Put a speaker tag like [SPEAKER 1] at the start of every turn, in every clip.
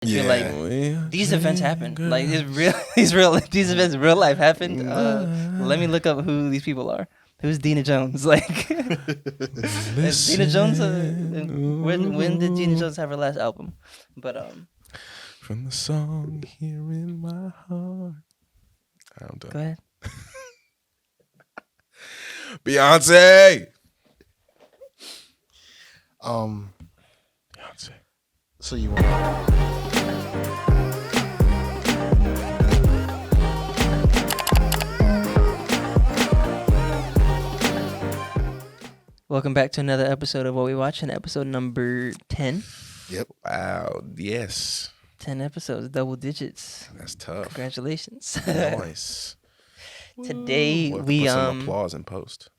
[SPEAKER 1] I feel like these events happened. Like it's real. These events in real life happened. Let me look up who these people are. Who's Dina Jones? Like, is Dina Jones? When did Dina Jones have her last album? But
[SPEAKER 2] from the song here in my heart. I'm done.
[SPEAKER 1] Go ahead.
[SPEAKER 2] Beyonce. Beyonce.
[SPEAKER 3] So you want?
[SPEAKER 1] Welcome back to another episode of What We Watching, episode number 10.
[SPEAKER 2] Yep. Wow. Yes.
[SPEAKER 1] 10 episodes, double digits.
[SPEAKER 2] That's tough.
[SPEAKER 1] Congratulations.
[SPEAKER 2] Nice.
[SPEAKER 1] Today
[SPEAKER 2] We'll
[SPEAKER 1] we
[SPEAKER 2] put some applause in post.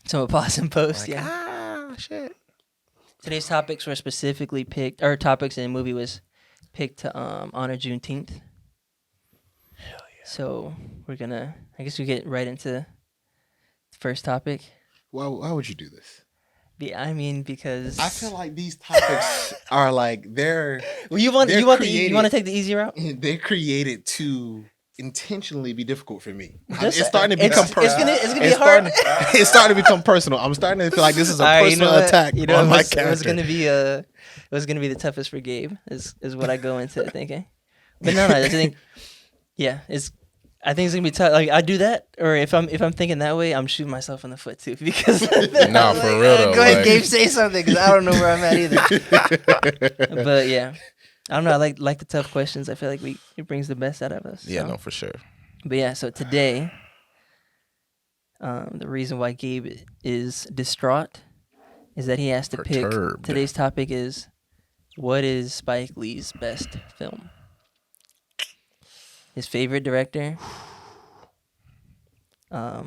[SPEAKER 1] Some applause in post,
[SPEAKER 2] Like,
[SPEAKER 1] yeah.
[SPEAKER 2] Shit.
[SPEAKER 1] Today's topics were specifically picked, or topics in the movie was picked to honor Juneteenth.
[SPEAKER 2] Hell yeah.
[SPEAKER 1] So we're gonna, I guess we get right into the first topic.
[SPEAKER 3] Why would you do this?
[SPEAKER 1] I mean, because
[SPEAKER 3] I feel like these topics are like they're.
[SPEAKER 1] Well, you want to take the easy route.
[SPEAKER 3] They're created to intentionally be difficult for me.
[SPEAKER 1] Just,
[SPEAKER 3] it's starting to become personal.
[SPEAKER 1] It's gonna be hard.
[SPEAKER 3] It's starting to become personal. I'm starting to feel like this is a personal attack on my character.
[SPEAKER 1] It was gonna be the toughest for Gabe. Is what I go into thinking. But no, I think, yeah, I think it's gonna be tough. Like I do that, or if I'm thinking that way, I'm shooting myself in the foot too. Because
[SPEAKER 2] nah, for real though.
[SPEAKER 1] Go ahead, Gabe, say something because I don't know where I'm at either. But yeah, I don't know. I like the tough questions. I feel like it brings the best out of us.
[SPEAKER 2] Yeah,
[SPEAKER 1] so.
[SPEAKER 2] no, for sure.
[SPEAKER 1] But yeah, so today, the reason why Gabe is distraught is that he has to pick. Today's topic is, what is Spike Lee's best film? His favorite director. I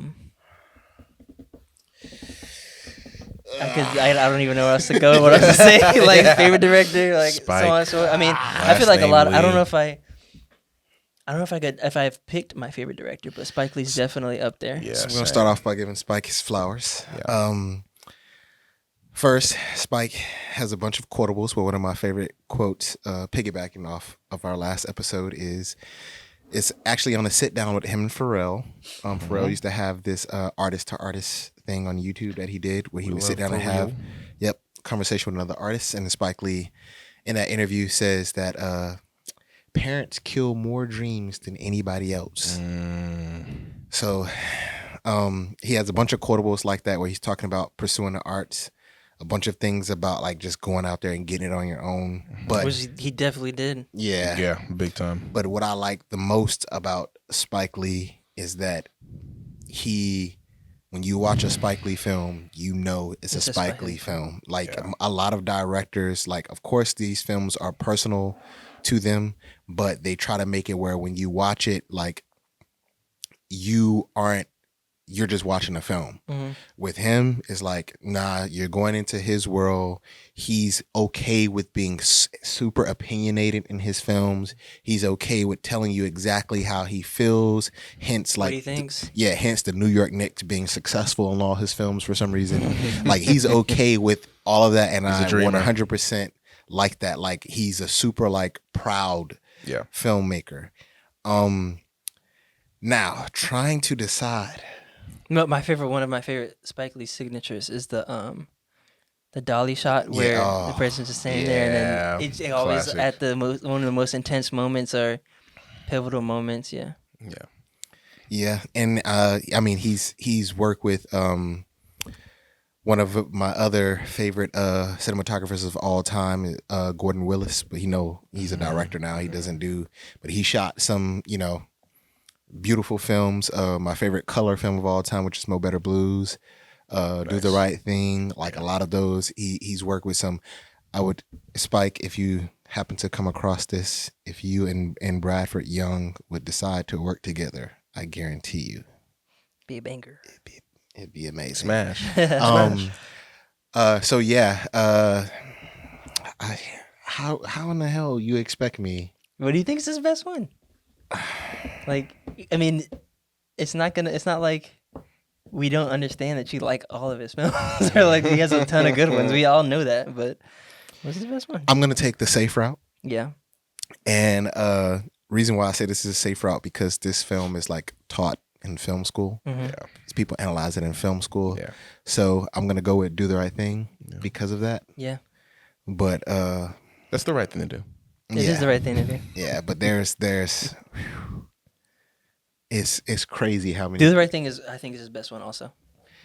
[SPEAKER 1] don't even know what else to go. What else to say? Like favorite director, like
[SPEAKER 2] Spike.
[SPEAKER 1] So on. So I mean, I feel like a lot. I don't know if I've picked my favorite director, but Spike Lee's definitely up there.
[SPEAKER 2] Yeah,
[SPEAKER 3] so we're gonna start off by giving Spike his flowers. Yeah. First, Spike has a bunch of quotables, but one of my favorite quotes, piggybacking off of our last episode, is it's actually on a sit down with him and Pharrell. Pharrell used to have this artist to artist thing on YouTube that he did where he would sit down and have conversation with another artist. And Spike Lee in that interview says that parents kill more dreams than anybody else. So he has a bunch of quotables like that where he's talking about pursuing the arts, a bunch of things about like just going out there and getting it on your own. But
[SPEAKER 1] which he definitely did.
[SPEAKER 2] Yeah, big time.
[SPEAKER 3] But what I like the most about Spike Lee is that when you watch a Spike Lee film, you know it's a Spike Lee film. Like a lot of directors, like of course these films are personal to them, but they try to make it where when you watch it, like you're just watching a film. With him, it's like, nah, you're going into his world. He's okay with being super opinionated in his films. He's okay with telling you exactly how he feels. Hence, like,
[SPEAKER 1] what he thinks.
[SPEAKER 3] Hence the New York Knicks being successful in all his films for some reason. Like, he's okay with all of that, and I 100% like that. Like, he's a super, like, proud filmmaker. Now, trying to decide.
[SPEAKER 1] No, one of my favorite Spike Lee signatures is the dolly shot where the person's just standing there, and then it's always at one of the most intense moments or pivotal moments. Yeah.
[SPEAKER 3] And I mean he's worked with one of my other favorite cinematographers of all time, Gordon Willis, but he's a director now. He doesn't do, but he shot some beautiful films. My favorite color film of all time, which is Mo Better Blues, nice. Do the Right Thing. Like a lot of those, he's worked with some. Spike, if you happen to come across this, if you and Bradford Young would decide to work together, I guarantee you,
[SPEAKER 1] be a banger.
[SPEAKER 3] It'd be amazing.
[SPEAKER 2] Smash.
[SPEAKER 3] So yeah. How in the hell you expect me?
[SPEAKER 1] What do you think is his best one? Like, I mean, it's not like we don't understand that you like all of his films. Or like he has a ton of good ones. We all know that, but what's his best one?
[SPEAKER 3] I'm gonna take the safe route.
[SPEAKER 1] Yeah.
[SPEAKER 3] And reason why I say this is a safe route because this film is like taught in film school.
[SPEAKER 1] Mm-hmm.
[SPEAKER 3] People analyze it in film school.
[SPEAKER 2] Yeah.
[SPEAKER 3] So I'm gonna go with Do the Right Thing because of that.
[SPEAKER 1] Yeah.
[SPEAKER 3] But
[SPEAKER 2] That's the right thing to do.
[SPEAKER 1] It is the right thing to do.
[SPEAKER 3] Yeah, but there's it's crazy how many
[SPEAKER 1] Do the Right Thing I think is his best one also.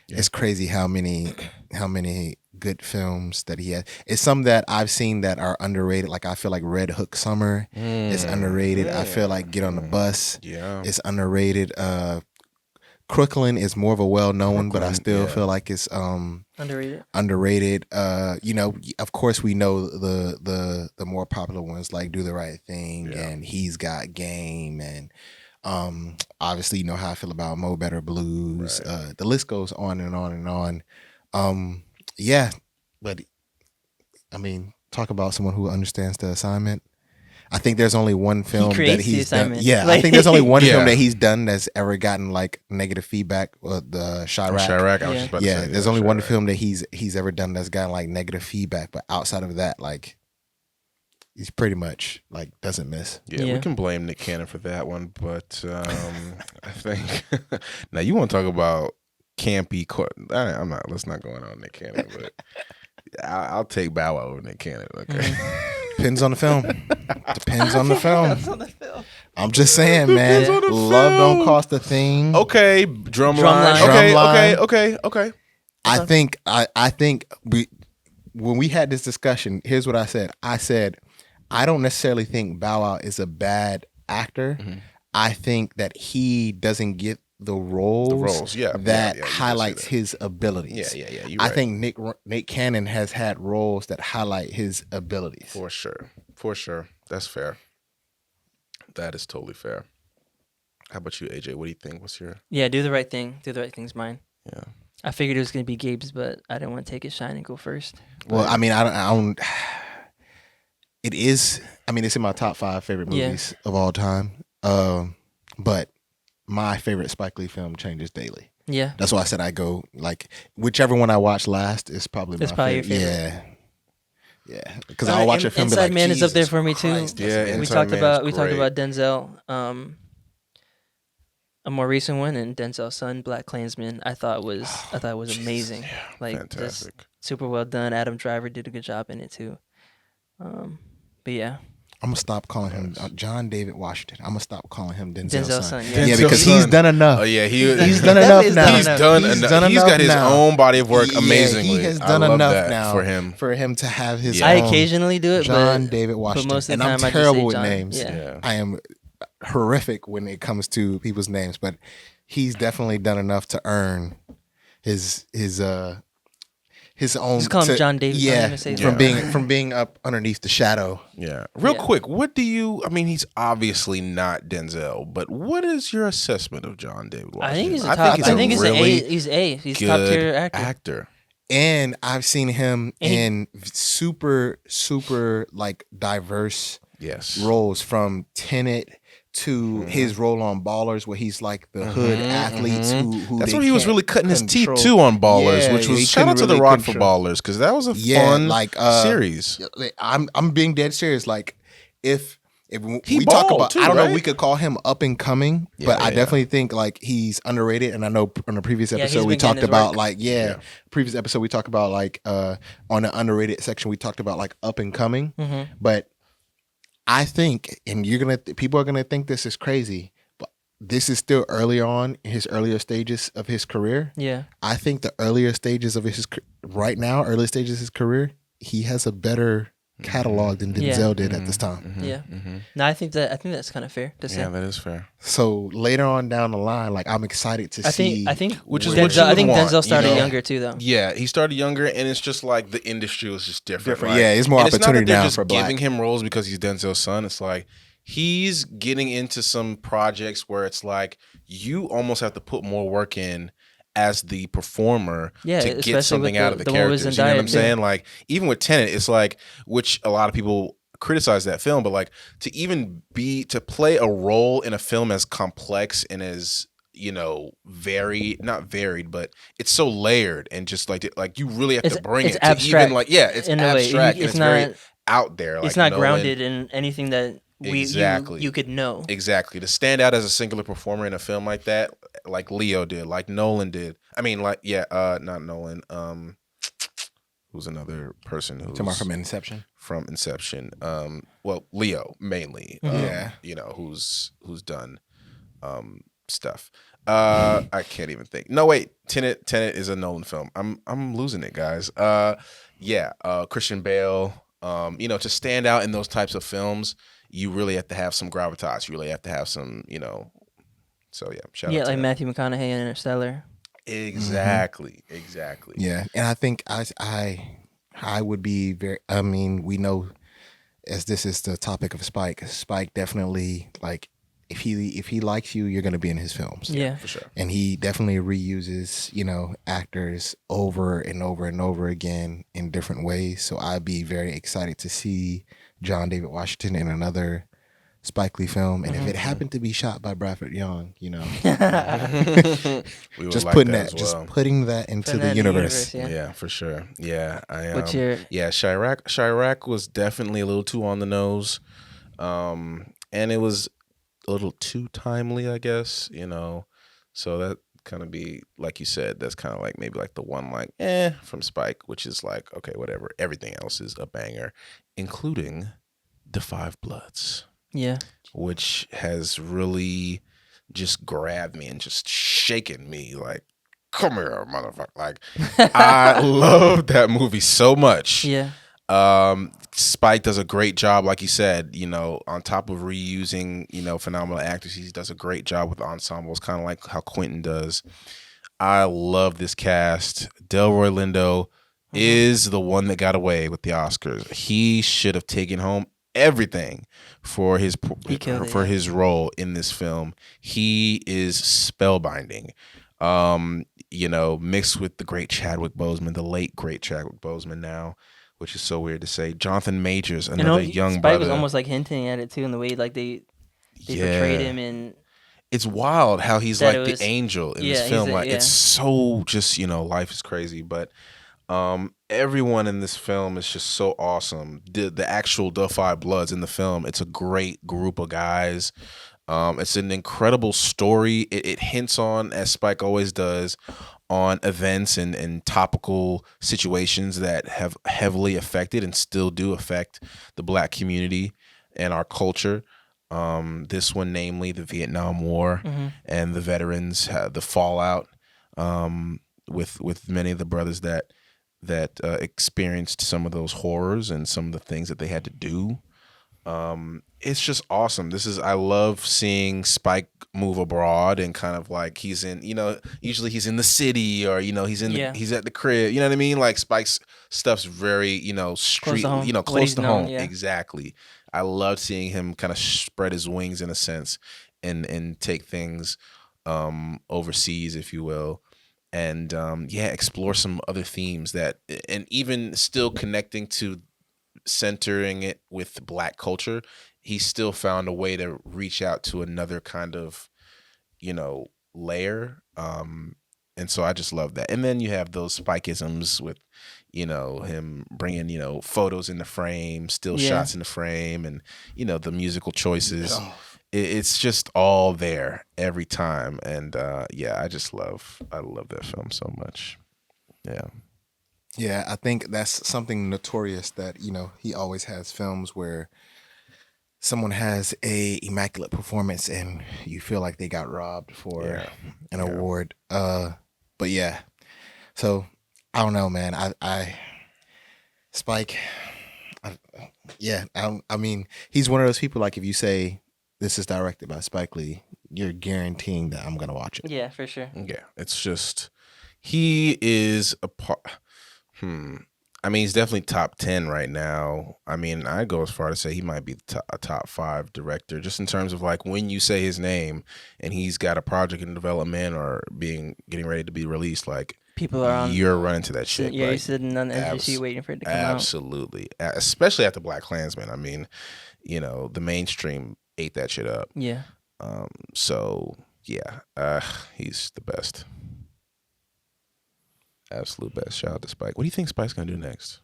[SPEAKER 3] It's crazy how many good films that he has. It's some that I've seen that are underrated. Like I feel like Red Hook Summer is underrated. I feel like Get on the Bus is underrated. Crooklyn is more of a well-known one, but I still feel like it's underrated. You know, of course we know the more popular ones like Do the Right Thing and He's Got Game and obviously you know how I feel about Mo Better Blues. Right. The list goes on and on and on. Yeah, but I mean, talk about someone who understands the assignment. I think there's only one film that he's done. Yeah, I think there's only one film that he's done that's ever gotten like negative feedback. The Chirac.
[SPEAKER 2] Chirac. I was just about to say,
[SPEAKER 3] there's only one film that he's ever done that's gotten like negative feedback. But outside of that, like he's pretty much like doesn't miss.
[SPEAKER 2] Yeah, we can blame Nick Cannon for that one, but I think now you want to talk about campy. I'm not. Let's not go on Nick Cannon, but I'll take Bow Wow over Nick Cannon. Okay.
[SPEAKER 3] Depends on the film. Depends on the film. I'm just saying, man. Love don't cost a thing.
[SPEAKER 2] Okay, drumline. Okay.
[SPEAKER 3] I think when we had this discussion, here's what I said. I said I don't necessarily think Bow Wow is a bad actor. Mm-hmm. I think that he doesn't get the roles that highlights his abilities.
[SPEAKER 2] Yeah. You're
[SPEAKER 3] I
[SPEAKER 2] right.
[SPEAKER 3] think Nick Cannon has had roles that highlight his abilities.
[SPEAKER 2] For sure. That's fair. That is totally fair. How about you, AJ? What do you think? What's your...
[SPEAKER 1] Yeah, Do the Right Thing. Do the Right Thing's mine.
[SPEAKER 2] Yeah.
[SPEAKER 1] I figured it was going to be Gabe's, but I didn't want to take his shine and go first.
[SPEAKER 3] Well, I mean, I don't it is, I mean, it's in my top 5 favorite movies of all time. But my favorite Spike Lee film changes daily.
[SPEAKER 1] Yeah.
[SPEAKER 3] That's why I said I go, like, whichever one I watch last is probably my favorite.
[SPEAKER 1] Your favorite.
[SPEAKER 3] Yeah. Because I'll watch a film
[SPEAKER 1] Inside
[SPEAKER 3] like,
[SPEAKER 1] Man is up there for me, too.
[SPEAKER 3] Christ,
[SPEAKER 2] yeah,
[SPEAKER 1] we talked about Denzel, a more recent one, and Denzel's son, Black Klansman, I thought was amazing. Like,
[SPEAKER 2] fantastic.
[SPEAKER 1] Just super well done. Adam Driver did a good job in it, too. But yeah.
[SPEAKER 3] I'm going to stop calling him John David Washington. I'm going to stop calling him Denzel's son.
[SPEAKER 1] Yeah,
[SPEAKER 3] because he's done enough.
[SPEAKER 2] Oh, yeah.
[SPEAKER 3] He's done enough now.
[SPEAKER 2] He's done enough. He's got his own body of work amazingly.
[SPEAKER 3] He has done enough now
[SPEAKER 2] for
[SPEAKER 3] him to have his
[SPEAKER 1] I
[SPEAKER 3] own
[SPEAKER 1] occasionally do it,
[SPEAKER 3] John David Washington.
[SPEAKER 1] But most of the
[SPEAKER 3] and
[SPEAKER 1] time
[SPEAKER 3] I'm terrible with
[SPEAKER 1] John.
[SPEAKER 3] names.
[SPEAKER 1] Yeah.
[SPEAKER 3] I am horrific when it comes to people's names, but he's definitely done enough to earn his own.
[SPEAKER 1] Just call him John David.
[SPEAKER 3] Yeah, from being up underneath the shadow.
[SPEAKER 2] Yeah. Real quick, what do you? I mean, he's obviously not Denzel, but what is your assessment of John David Washington?
[SPEAKER 1] I think he's a top. I think he's A. He's top tier actor.
[SPEAKER 3] And I've seen him in super like diverse roles, from Tenet to his role on Ballers, where he's like the hood athletes who
[SPEAKER 2] that's where he was really cutting his teeth too on Ballers, which was shout out to The Rock for Ballers, because that was a fun series.
[SPEAKER 3] I'm being dead serious. Like if
[SPEAKER 2] he
[SPEAKER 3] we talk about,
[SPEAKER 2] too,
[SPEAKER 3] I don't know,
[SPEAKER 2] right?
[SPEAKER 3] we could call him up and coming, but I definitely think like he's underrated. And I know on a previous episode we talked about previous episode we talked about like on the underrated section we talked about like up and coming, but I think, and people are gonna think this is crazy, but this is still early on in his earlier stages of his career.
[SPEAKER 1] Yeah,
[SPEAKER 3] I think the earlier stages of his career, he has a better catalog than Denzel did at this time.
[SPEAKER 1] No, I think that's kind of fair to say.
[SPEAKER 2] Yeah, that is fair.
[SPEAKER 3] So later on down the line, like I'm excited to see.
[SPEAKER 1] I think
[SPEAKER 2] which is
[SPEAKER 1] Denzel,
[SPEAKER 2] what you want,
[SPEAKER 1] Denzel started younger too, though.
[SPEAKER 2] Yeah, he started younger, and it's just like the industry was just different. Right?
[SPEAKER 3] Yeah, it's more opportunity now
[SPEAKER 2] just
[SPEAKER 3] for Black.
[SPEAKER 2] Giving him roles because he's Denzel's son. It's like he's getting into some projects where it's like you almost have to put more work in as the performer to get something out of the characters. You know what I'm saying? Like even with Tenet, it's like, which a lot of people criticize that film, but like to play a role in a film as complex and as, you know, not varied, but it's so layered and just like you really have to bring it to
[SPEAKER 1] abstract,
[SPEAKER 2] even like, it's abstract and it's very out there. Like,
[SPEAKER 1] it's not grounded in anything that you could know.
[SPEAKER 2] Exactly. To stand out as a singular performer in a film like that, like Leo did, like Nolan did. I mean, like, not Nolan. Who's another person who's
[SPEAKER 3] talking about from Inception?
[SPEAKER 2] From Inception. Well, Leo mainly.
[SPEAKER 3] Yeah.
[SPEAKER 2] You know, who's done stuff. I can't even think. No, wait. Tenet is a Nolan film. I'm losing it, guys. Christian Bale. You know, to stand out in those types of films, you really have to have some gravitas. You really have to have some, you know. So yeah, shout out to
[SPEAKER 1] like
[SPEAKER 2] that.
[SPEAKER 1] Matthew McConaughey in Interstellar.
[SPEAKER 2] Exactly.
[SPEAKER 3] Yeah, and I think I would be very. I mean, we know, as this is the topic of Spike. Spike definitely, like, if he likes you, you're going to be in his films.
[SPEAKER 1] Yeah,
[SPEAKER 2] for sure.
[SPEAKER 3] And he definitely reuses, you know, actors over and over and over again in different ways. So I'd be very excited to see John David Washington in another Spike Lee film. And if it happened to be shot by Bradford Young, you know, just putting that into the universe.
[SPEAKER 2] Yeah, for sure. Yeah,
[SPEAKER 1] What's your...
[SPEAKER 2] Chirac was definitely a little too on the nose, and it was a little too timely, I guess, you know. So that kind of be, like you said, that's kind of like maybe like the one like from Spike, which is like, okay, whatever. Everything else is a banger, including The Five Bloods.
[SPEAKER 1] Yeah.
[SPEAKER 2] Which has really just grabbed me and just shaken me like, come here, motherfucker. Like, I love that movie so much.
[SPEAKER 1] Yeah.
[SPEAKER 2] Spike does a great job, like you said, you know, on top of reusing, you know, phenomenal actors. He does a great job with ensembles, kind of like how Quentin does. I love this cast. Delroy Lindo is the one that got away with the Oscars. He should have taken home everything for his role in this film. He is spellbinding. You know, mixed with the great Chadwick Boseman, the late great Chadwick Boseman now, which is so weird to say. Jonathan Majors, another young
[SPEAKER 1] Spike
[SPEAKER 2] brother.
[SPEAKER 1] was almost like hinting at it too in the way like they portrayed him in.
[SPEAKER 2] It's wild how he's like the angel in this film. It's so just, you know, life is crazy, but everyone in this film is just so awesome. The actual The Five Bloods in the film, it's a great group of guys. It's an incredible story. It hints on, as Spike always does, on events and topical situations that have heavily affected and still do affect the Black community and our culture. This one, namely the Vietnam War and the veterans, the fallout with many of the brothers that experienced some of those horrors and some of the things that they had to do. It's just awesome. I love seeing Spike move abroad and kind of like he's in, you know, usually he's in the city or, you know, he's at the crib, you know what I mean? Like Spike's stuff's very, you know, street, you know, close to home. Yeah. Exactly. I love seeing him kind of spread his wings in a sense and take things overseas, if you will. And explore some other themes and even still connecting to centering it with Black culture, he still found a way to reach out to another kind of, you know, layer. And so I just love that. And then you have those Spikeisms with, you know, him bringing, you know, photos in the frame, still shots in the frame, and, you know, the musical choices. It's just all there every time. And I love that film so much. Yeah.
[SPEAKER 3] Yeah, I think that's something notorious that, you know, he always has films where someone has a immaculate performance and you feel like they got robbed for an award. But yeah. So I don't know, man. Spike, I mean, he's one of those people, like, if you say this is directed by Spike Lee, you're guaranteeing that I'm going to watch it.
[SPEAKER 1] Yeah, for sure.
[SPEAKER 2] Yeah, it's just, he is a part. I mean, he's definitely top 10 right now. I mean, I go as far to say he might be a top 5 director, just in terms of like when you say his name and he's got a project in development or getting ready to be released, like
[SPEAKER 1] people are
[SPEAKER 2] you're running to that shit.
[SPEAKER 1] Yeah, like, you're sitting on the edge of the seat waiting for it to come out.
[SPEAKER 2] Absolutely, especially after Black Klansman. I mean, you know, the mainstream ate that shit up.
[SPEAKER 1] Yeah.
[SPEAKER 2] So yeah, he's the best. Absolute best. Shout out to Spike. What do you think Spike's gonna do next?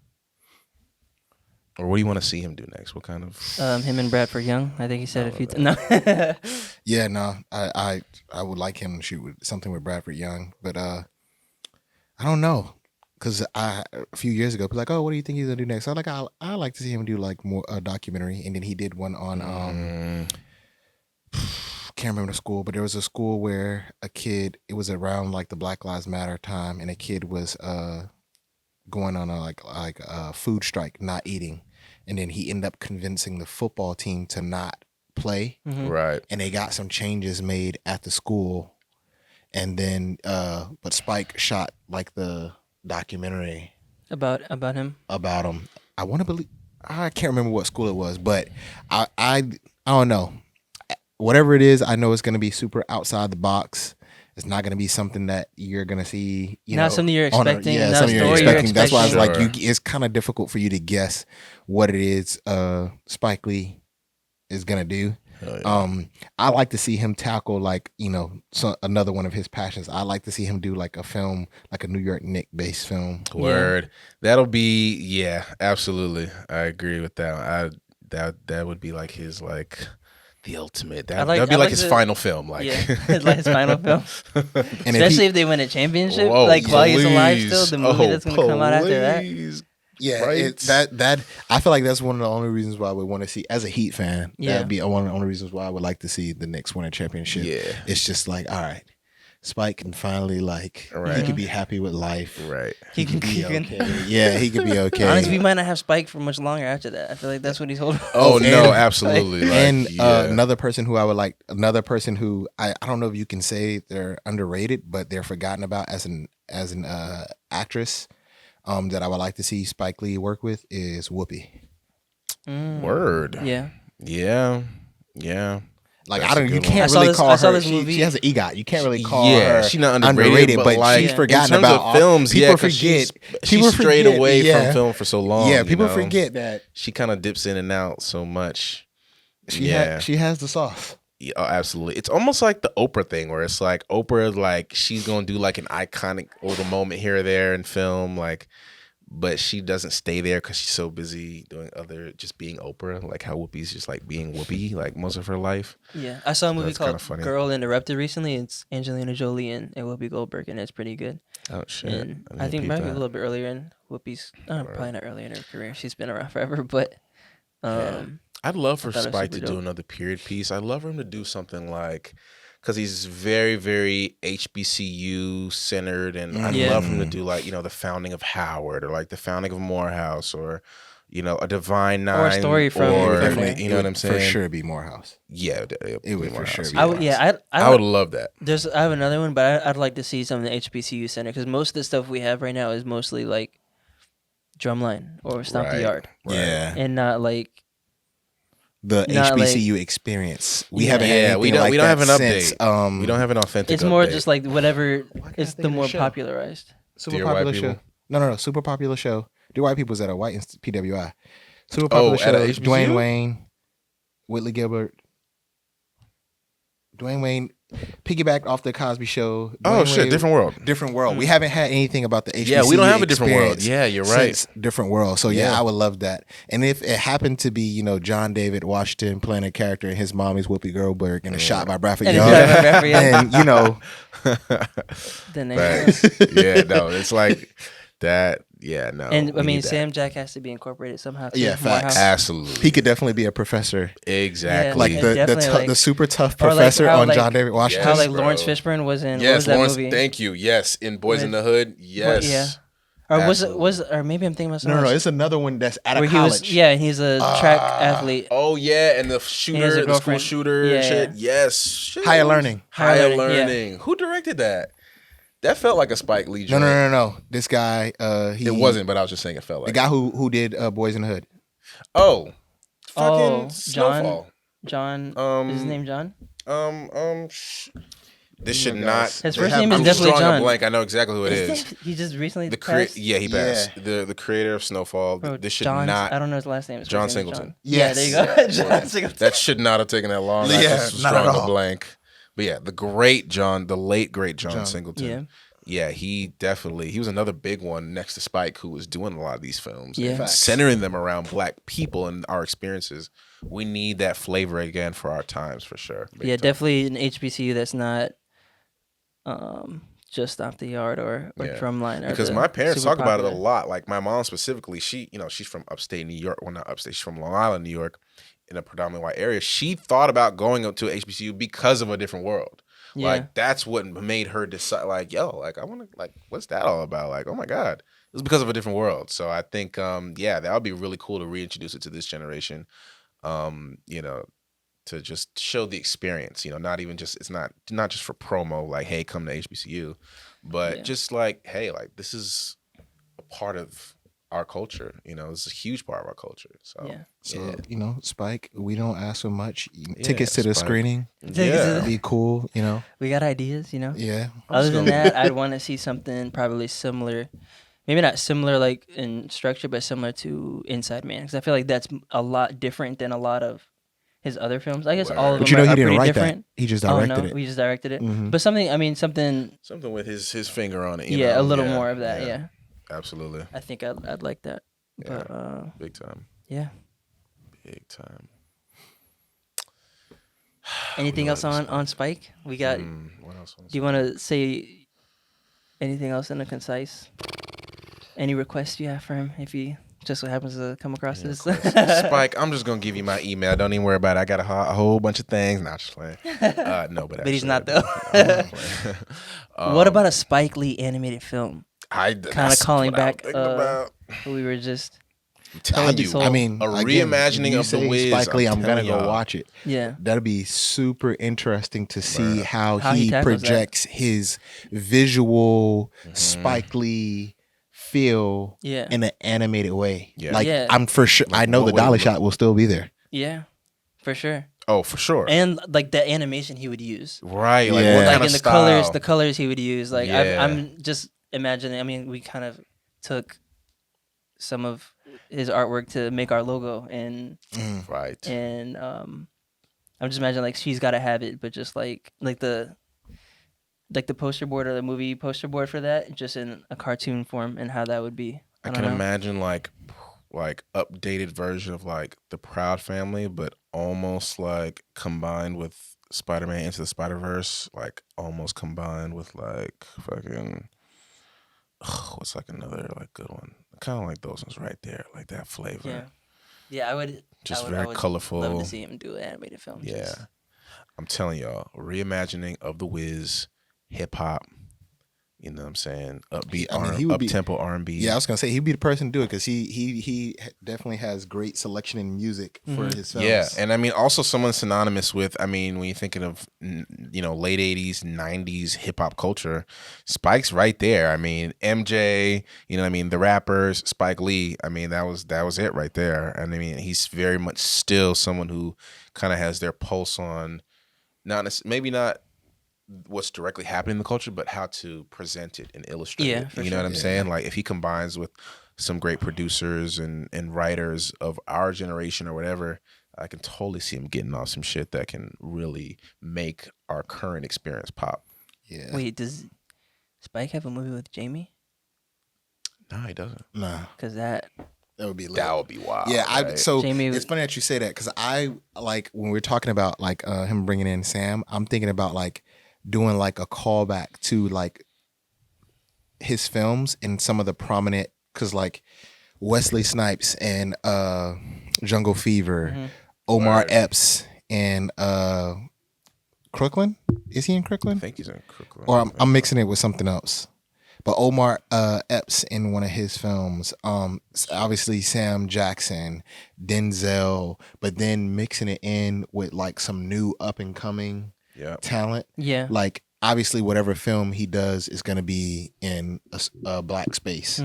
[SPEAKER 2] Or what do you want to see him do next? What kind of?
[SPEAKER 1] Him and Bradford Young. I think he said a few times. No.
[SPEAKER 3] Yeah, no, I would like him to shoot with something with Bradford Young, but I don't know, because a few years ago, people were like, oh, what do you think he's gonna do next? I was like, I like to see him do like more a documentary, and then he did one on can't remember the school, but there was a school where a kid. It was around like the Black Lives Matter time, and a kid was going on a food strike, not eating, and then he ended up convincing the football team to not play.
[SPEAKER 2] Right.
[SPEAKER 3] And they got some changes made at the school, and then but Spike shot like the documentary
[SPEAKER 1] about him.
[SPEAKER 3] I want to believe, I can't remember what school it was, but I don't know. Whatever it is, I know it's going to be super outside the box. It's not going to be something that you're going to see,
[SPEAKER 1] not something you're expecting.
[SPEAKER 3] Something you're expecting. That's why it's
[SPEAKER 2] Sure.
[SPEAKER 3] like it's kind of difficult for you to guess what it is Spike Lee is going to do.
[SPEAKER 2] Yeah.
[SPEAKER 3] I like to see him tackle like, another one of his passions. I like to see him do like a film, like a New York Knicks based film.
[SPEAKER 2] Word. Yeah. That'll be, absolutely. I agree with that. That would be like his the ultimate. That'd be like his final film. Like
[SPEAKER 1] his final film. And especially if they win a championship, while he's alive still, the movie that's going to come out after that.
[SPEAKER 3] Yeah, right? that I feel like that's one of the only reasons why I would want to see, as a Heat fan, that'd be one of the only reasons why I would like to see the Knicks win a championship.
[SPEAKER 2] Yeah.
[SPEAKER 3] It's just like, all right, Spike can finally he can be happy with life.
[SPEAKER 2] Right.
[SPEAKER 3] He can be okay. Yeah, he could be okay.
[SPEAKER 1] Honestly, we might not have Spike for much longer after that. I feel like that's what he's holding.
[SPEAKER 2] No, absolutely.
[SPEAKER 3] Another person who I would like, I don't know if you can say they're underrated, but they're forgotten about as an actress. That I would like to see Spike Lee work with is Whoopi.
[SPEAKER 2] Word.
[SPEAKER 1] Yeah.
[SPEAKER 3] Like,
[SPEAKER 2] That's
[SPEAKER 3] you can't really call her.
[SPEAKER 1] This movie.
[SPEAKER 3] She has an EGOT. You can't really call her.
[SPEAKER 2] She's not underrated,
[SPEAKER 3] but she's forgotten
[SPEAKER 2] in terms
[SPEAKER 3] about
[SPEAKER 2] of films.
[SPEAKER 3] People forget.
[SPEAKER 2] She's strayed away from film for so long.
[SPEAKER 3] Yeah, people forget that
[SPEAKER 2] she kind of dips in and out so much.
[SPEAKER 3] She has the sauce.
[SPEAKER 2] Yeah, absolutely. It's almost like the Oprah thing, where it's like Oprah, like she's gonna do like an iconic little moment here or there in film, but she doesn't stay there because she's so busy doing just being Oprah. Like how Whoopi's just like being Whoopi, like most of her life.
[SPEAKER 1] Yeah, I saw a movie called Girl Interrupted recently. It's Angelina Jolie and Whoopi Goldberg, and it's pretty good.
[SPEAKER 2] Oh shit!
[SPEAKER 1] And I think maybe a little bit earlier in Whoopi's, probably not early in her career. She's been around forever, but.
[SPEAKER 2] I'd love for Spike to do another period piece. I'd love for him to do something because he's very, very HBCU centered, and I'd love for him to do the founding of Howard, or like the founding of Morehouse, or a Divine Nine,
[SPEAKER 1] or a story from,
[SPEAKER 2] you know what I'm saying?
[SPEAKER 3] For sure, be Morehouse.
[SPEAKER 2] Yeah,
[SPEAKER 3] it would for sure be.
[SPEAKER 2] I would love that.
[SPEAKER 1] I have another one, but I'd like to see some of the HBCU center, because most of the stuff we have right now is mostly like Drumline or Stomp the Yard,
[SPEAKER 3] yeah,
[SPEAKER 1] and not like.
[SPEAKER 3] The HBCU experience. We haven't had anything
[SPEAKER 2] we don't have an
[SPEAKER 3] since,
[SPEAKER 2] update. We don't have an authentic.
[SPEAKER 1] It's more just like whatever. It's the more popularized.
[SPEAKER 3] Super popular show. No. Super popular show. Dear White People's at a white PWI. Super popular show. Dwayne Wayne, Whitley Gilbert. Dwayne Wayne piggybacked off the Cosby Show.
[SPEAKER 2] Different world.
[SPEAKER 3] Different world. We haven't had anything about the HBCU.
[SPEAKER 2] Yeah, we don't have a different world. Yeah, you're right.
[SPEAKER 3] Different world. So I would love that. And if it happened to be, John David Washington playing a character and his mom is Whoopi Goldberg and a shot by Bradford Young, then
[SPEAKER 2] it's like that. Yeah, no.
[SPEAKER 1] And I mean, Sam Jack has to be incorporated somehow.
[SPEAKER 3] Yeah, facts.
[SPEAKER 2] Absolutely.
[SPEAKER 3] He could definitely be a professor.
[SPEAKER 2] Exactly.
[SPEAKER 3] The super tough professor on John David Washington.
[SPEAKER 1] How Lawrence Fishburne was in.
[SPEAKER 2] Yes,
[SPEAKER 1] Lawrence. Movie?
[SPEAKER 2] Thank you. Yes, in Boys in the Hood. Yes.
[SPEAKER 1] Or maybe I'm thinking about something.
[SPEAKER 3] No, it's another one that's out of college.
[SPEAKER 1] He's a track athlete.
[SPEAKER 2] Oh yeah, and the shooter, the school shooter, shit. Yes.
[SPEAKER 3] Higher Learning.
[SPEAKER 2] Yeah. Who directed that? That felt like a Spike Lee joint.
[SPEAKER 3] No. This guy,
[SPEAKER 2] it wasn't, but I was just saying it felt like
[SPEAKER 3] the guy who did Boys in the Hood.
[SPEAKER 2] Oh, fucking Snowfall.
[SPEAKER 1] John. Is his name John?
[SPEAKER 2] This should not.
[SPEAKER 1] His first name is definitely John.
[SPEAKER 2] I'm drawing a blank. I know exactly who it is.
[SPEAKER 1] He just recently passed?
[SPEAKER 2] He passed. The creator of Snowfall. This should not.
[SPEAKER 1] I don't know his last name.
[SPEAKER 2] John Singleton.
[SPEAKER 1] Yes. Yeah, there you go. John Singleton.
[SPEAKER 2] That should not have taken that long. I just was drawing a blank. But yeah, the late great John Singleton.
[SPEAKER 1] Yeah.
[SPEAKER 2] yeah, he was another big one next to Spike who was doing a lot of these films.
[SPEAKER 1] Yeah.
[SPEAKER 2] And centering them around Black people and our experiences. We need that flavor again for our times, for sure.
[SPEAKER 1] Yeah, definitely an HBCU that's not just off the yard or Drumline.
[SPEAKER 2] Because my parents talk about it a lot. Like my mom specifically, she's from upstate New York. Well, not upstate. She's from Long Island, New York, in a predominantly white area. She thought about going up to HBCU because of A Different World. Yeah. Like that's what made her decide. Like, yo, like I want to. Like, what's that all about? Like, oh my God, it was because of A Different World. So I think, that would be really cool to reintroduce it to this generation. To just show the experience, not even just, it's not just for promo, like, hey, come to HBCU, but just like, hey, like this is a part of our culture, it's a huge part of our culture. So,
[SPEAKER 3] Spike, we don't ask for much. Tickets to the screening.
[SPEAKER 2] Yeah.
[SPEAKER 3] Be cool,
[SPEAKER 1] We got ideas,
[SPEAKER 3] Yeah.
[SPEAKER 1] Other than that, I'd want to see something probably similar. Maybe not similar like in structure, but similar to Inside Man, because I feel like that's a lot different than a lot of his other films. I guess all of them
[SPEAKER 3] he
[SPEAKER 1] are
[SPEAKER 3] didn't
[SPEAKER 1] pretty
[SPEAKER 3] write
[SPEAKER 1] different.
[SPEAKER 3] That. He just directed it.
[SPEAKER 1] We just directed it.
[SPEAKER 3] Mm-hmm.
[SPEAKER 1] But something
[SPEAKER 2] with his finger on it.
[SPEAKER 1] A little more of that. Yeah.
[SPEAKER 2] Absolutely.
[SPEAKER 1] I think I'd like that.
[SPEAKER 2] Yeah.
[SPEAKER 1] But,
[SPEAKER 2] big time.
[SPEAKER 1] Yeah.
[SPEAKER 2] Big time.
[SPEAKER 1] Anything else on Spike? We got.
[SPEAKER 2] What else?
[SPEAKER 1] Do you want to say anything else in a concise? Any requests you have for him if he just so happens to come across this?
[SPEAKER 2] Spike, I'm just gonna give you my email. Don't even worry about it. I got a whole bunch of things. Not just playing. No, but
[SPEAKER 1] he's not though. What about a Spike Lee animated film? Kind of calling back. We were just.
[SPEAKER 2] I'm telling you. I mean, a reimagining of The Wiz.
[SPEAKER 3] Spike Lee, I'm gonna go watch it.
[SPEAKER 1] Yeah,
[SPEAKER 3] that'd be super interesting to see how he projects his visual Spike Lee feel in an animated way. Yeah. I'm for sure. I know the dolly shot will still be there.
[SPEAKER 1] Yeah, for sure.
[SPEAKER 2] Oh, for sure.
[SPEAKER 1] And like the animation he would use.
[SPEAKER 2] Right. Like what kind of style?
[SPEAKER 1] The colors he would use. Like I'm just imagining. I mean, we kind of took some of his artwork to make our logo, and and I'm just imagining like She's Gotta Have It, but just like the poster board or the movie poster board for that, just in a cartoon form, and how that would be.
[SPEAKER 2] I can imagine like updated version of like the Proud Family, but almost like combined with Spider-Man Into the Spider-Verse, like almost combined with like fucking what's like another like good one, kind of like those ones right there, like that flavor.
[SPEAKER 1] I would
[SPEAKER 2] very colorful.
[SPEAKER 1] Love to see him do an animated film.
[SPEAKER 2] I'm telling y'all, reimagining of The Wiz, hip hop. You know what I'm saying? Upbeat, up-tempo R&B.
[SPEAKER 3] Yeah, I was gonna say he'd be the person to do it because he definitely has great selection in music for his films.
[SPEAKER 2] Yeah, and I mean also someone synonymous with, I mean, when you're thinking of late '80s, '90s hip hop culture, Spike's right there. I mean MJ, the rappers, Spike Lee. I mean that was it right there. And I mean he's very much still someone who kind of has their pulse on, maybe not what's directly happening in the culture, but how to present it and illustrate it. You know what I'm saying? Like if he combines with some great producers and writers of our generation or whatever, I can totally see him getting off some shit that can really make our current experience pop.
[SPEAKER 3] Yeah.
[SPEAKER 1] Wait, does Spike have a movie with Jamie?
[SPEAKER 2] No, he doesn't.
[SPEAKER 3] Nah.
[SPEAKER 1] Because that
[SPEAKER 3] would be lit.
[SPEAKER 2] That would be wild.
[SPEAKER 3] Yeah,
[SPEAKER 2] right?
[SPEAKER 3] So Jamie, it's funny that you say that because I like when we're talking about like him bringing in Sam, I'm thinking about like doing like a callback to like his films and some of the prominent, because like Wesley Snipes and Jungle Fever, Omar Epps and Crooklyn. Is he in Crooklyn?
[SPEAKER 2] I think he's in Crooklyn.
[SPEAKER 3] Or I'm mixing it with something else. But Omar Epps in one of his films, obviously Sam Jackson, Denzel, but then mixing it in with like some new up and coming talent.
[SPEAKER 1] Yeah.
[SPEAKER 3] Like obviously whatever film he does is going to be in a black space.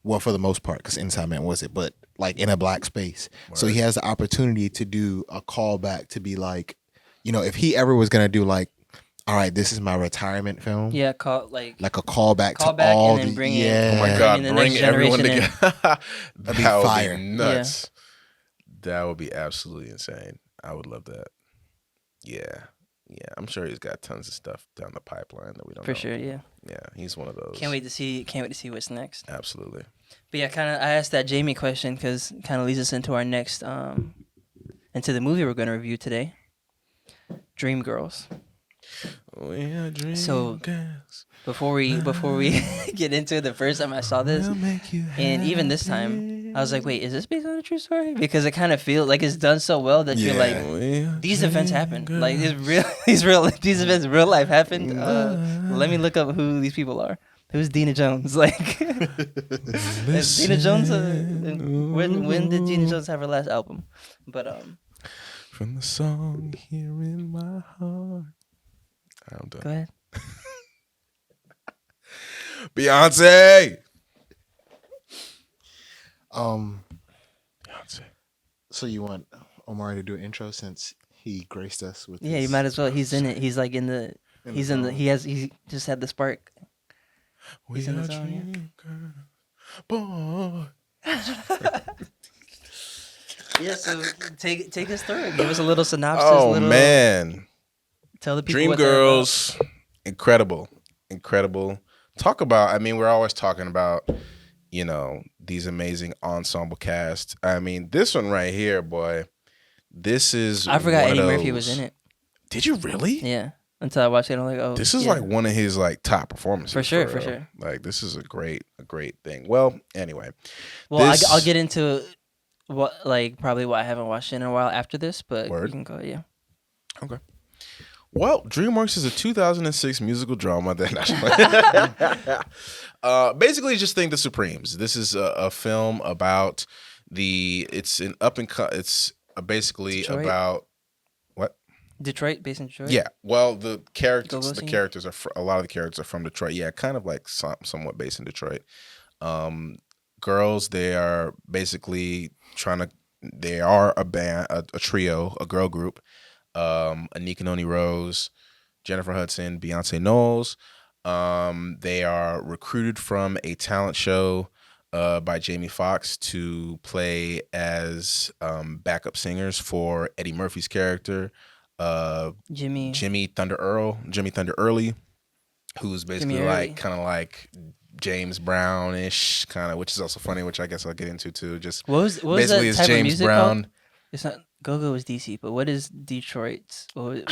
[SPEAKER 3] Well, for the most part, because Inside Man was it, but like in a black space. Right. So he has the opportunity to do a callback to be like, if he ever was going to do like, all right, this is my retirement film.
[SPEAKER 1] Yeah,
[SPEAKER 3] like a callback to all
[SPEAKER 1] and then bring
[SPEAKER 3] in.
[SPEAKER 2] Oh my God, bring everyone together.
[SPEAKER 3] That'd be fire.
[SPEAKER 2] Would be nuts. Yeah. That would be absolutely insane. I would love that. Yeah. Yeah, I'm sure he's got tons of stuff down the pipeline that we don't know.
[SPEAKER 1] For sure, yeah.
[SPEAKER 2] Yeah, he's one of those.
[SPEAKER 1] Can't wait to see what's next.
[SPEAKER 2] Absolutely.
[SPEAKER 1] But yeah, I asked that Jamie question because kind of leads us into our next into the movie we're going to review today, Dreamgirls.
[SPEAKER 2] We are Dreamgirls.
[SPEAKER 1] So before we get into it, the first time I saw this, and even this time, I was like, wait, is this based on a true story? Because it kind of feels like it's done so well that you're like, these events happened. Like these events real life happened. Let me look up who these people are. Who's Dina Jones? Like, is Dina Jones? When did Dina Jones have her last album? But
[SPEAKER 2] from the song here in my heart. I'm done.
[SPEAKER 1] Go ahead.
[SPEAKER 2] Beyonce.
[SPEAKER 3] Beyonce. So you want Omari to do an intro since he graced us with?
[SPEAKER 1] Yeah, you might as well. He's in it. He's like in the. He just had the spark. He's in the zone.
[SPEAKER 2] Boy.
[SPEAKER 1] Yeah, so take us through it. Give us a little synopsis.
[SPEAKER 2] Oh man.
[SPEAKER 1] Tell the people.
[SPEAKER 2] Dreamgirls, incredible. Talk about. I mean, we're always talking about, these amazing ensemble casts. I mean, this one right here, boy. This is.
[SPEAKER 1] I forgot Eddie Murphy was in it.
[SPEAKER 2] Did you really?
[SPEAKER 1] Yeah. Until I watched it, I'm like, oh.
[SPEAKER 2] This is like one of his like top performances.
[SPEAKER 1] For sure.
[SPEAKER 2] Like this is a great thing. Well, anyway.
[SPEAKER 1] Well, I'll get into probably what I haven't watched in a while after this, but you can go, yeah.
[SPEAKER 2] Okay. Well, DreamWorks is a 2006 musical drama that basically just think The Supremes. This is a film about it's basically
[SPEAKER 1] Detroit?
[SPEAKER 2] About what?
[SPEAKER 1] Detroit, based in Detroit.
[SPEAKER 2] Yeah. Well, the characters are a lot of the characters are from Detroit. Yeah, kind of like somewhat based in Detroit. Girls, they are basically they are a band, a trio, a girl group. Anika Noni Rose, Jennifer Hudson, Beyonce Knowles. They are recruited from a talent show by Jamie Foxx to play as backup singers for Eddie Murphy's character, Jimmy Thunder Early, who's basically kind of like James Brown-ish, kind of, which is also funny, which I guess I'll get into too. Just
[SPEAKER 1] what was
[SPEAKER 2] basically
[SPEAKER 1] that type
[SPEAKER 2] James
[SPEAKER 1] of music
[SPEAKER 2] Brown.
[SPEAKER 1] called? It's not Go-Go was DC, but what is Detroit's? There's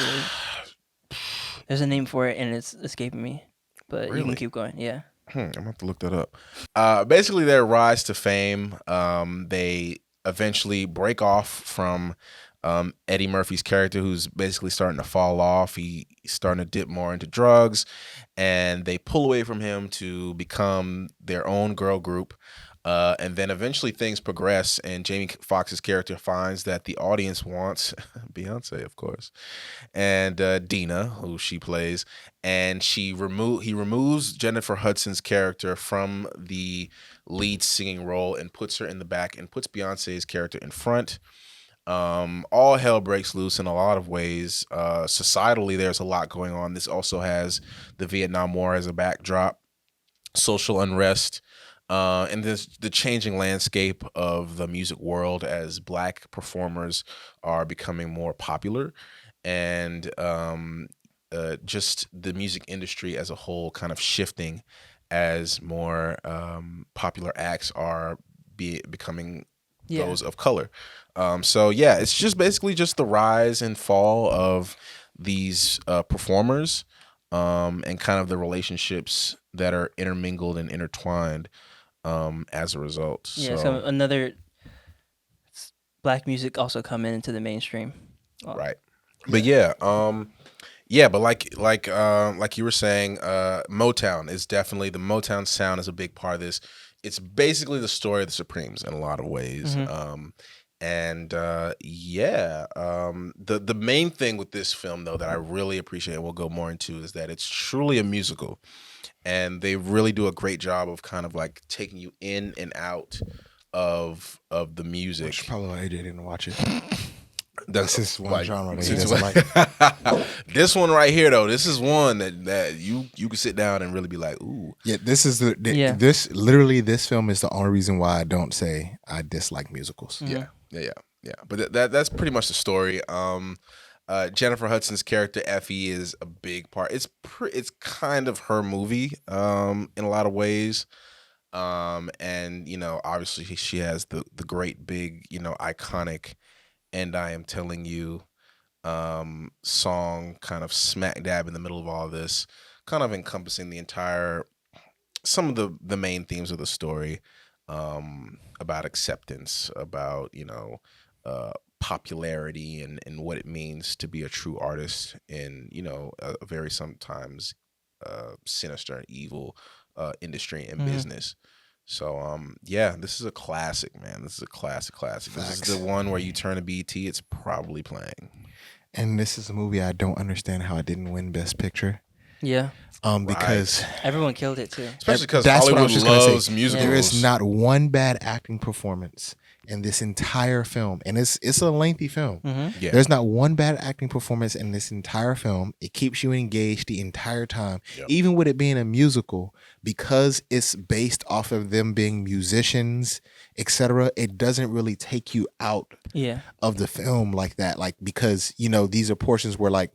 [SPEAKER 1] a name for it, and it's escaping me. But you can keep going. Yeah.
[SPEAKER 2] I'm gonna have to look that up. Basically, their rise to fame. They eventually break off from Eddie Murphy's character, who's basically starting to fall off. He's starting to dip more into drugs, and they pull away from him to become their own girl group. And then eventually things progress, and Jamie Foxx's character finds that the audience wants Beyonce, of course, and Dina, who she plays, and he removes Jennifer Hudson's character from the lead singing role and puts her in the back and puts Beyonce's character in front. All hell breaks loose in a lot of ways. Societally, there's a lot going on. This also has the Vietnam War as a backdrop, social unrest. And the changing landscape of the music world as Black performers are becoming more popular, and just the music industry as a whole kind of shifting as more popular acts are becoming those of color. So yeah, it's just basically just the rise and fall of these performers, and kind of the relationships that are intermingled and intertwined as a result.
[SPEAKER 1] Yeah, so another Black music also coming into the mainstream.
[SPEAKER 2] Right. But but like you were saying, Motown is definitely, the Motown sound is a big part of this. It's basically the story of the Supremes in a lot of ways.
[SPEAKER 1] Mm-hmm.
[SPEAKER 2] The main thing with this film, though, that I really appreciate and we'll go more into, is that it's truly a musical. And they really do a great job of kind of like taking you in and out of the music.
[SPEAKER 3] Which probably why AJ didn't watch it.
[SPEAKER 2] That's
[SPEAKER 3] his one genre that he doesn't like.
[SPEAKER 2] This one right here, though, this is one that you can sit down and really be like, ooh.
[SPEAKER 3] Yeah, this is this film is the only reason why I don't say I dislike musicals.
[SPEAKER 2] Mm-hmm. Yeah. But that's pretty much the story. Jennifer Hudson's character Effie is a big part. It's kind of her movie in a lot of ways. And obviously she has the great big, iconic "And I Am Telling You" song kind of smack dab in the middle of all this, kind of encompassing some of the main themes of the story, about acceptance, about popularity, and what it means to be a true artist in a very sometimes sinister and evil industry and business. So this is a classic, man. This is a classic. Facts. This is the one where you turn to BET, it's probably playing.
[SPEAKER 3] And this is a movie I don't understand how it didn't win Best Picture.
[SPEAKER 1] Yeah.
[SPEAKER 3] Because
[SPEAKER 1] everyone killed it too.
[SPEAKER 2] Especially because Hollywood loves musicals.
[SPEAKER 3] There is not one bad acting performance in this entire film, and it's a lengthy film.
[SPEAKER 2] Yeah.
[SPEAKER 3] There's not one bad acting performance in this entire film. It keeps you engaged the entire time, even with it being a musical, because it's based off of them being musicians, etc. It doesn't really take you out of the film like that, because these are portions where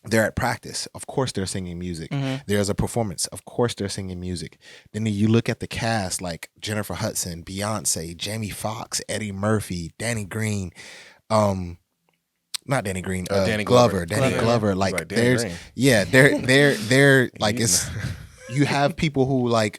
[SPEAKER 3] they're at practice. Of course, they're singing music. There's a performance. Of course, they're singing music. Then you look at the cast like Jennifer Hudson, Beyonce, Jamie Foxx, Eddie Murphy, Danny Green. Not Danny Green.
[SPEAKER 2] Danny
[SPEAKER 3] Glover.
[SPEAKER 2] Glover.
[SPEAKER 3] Danny Glover.
[SPEAKER 2] They're
[SPEAKER 3] like it's. You have people who are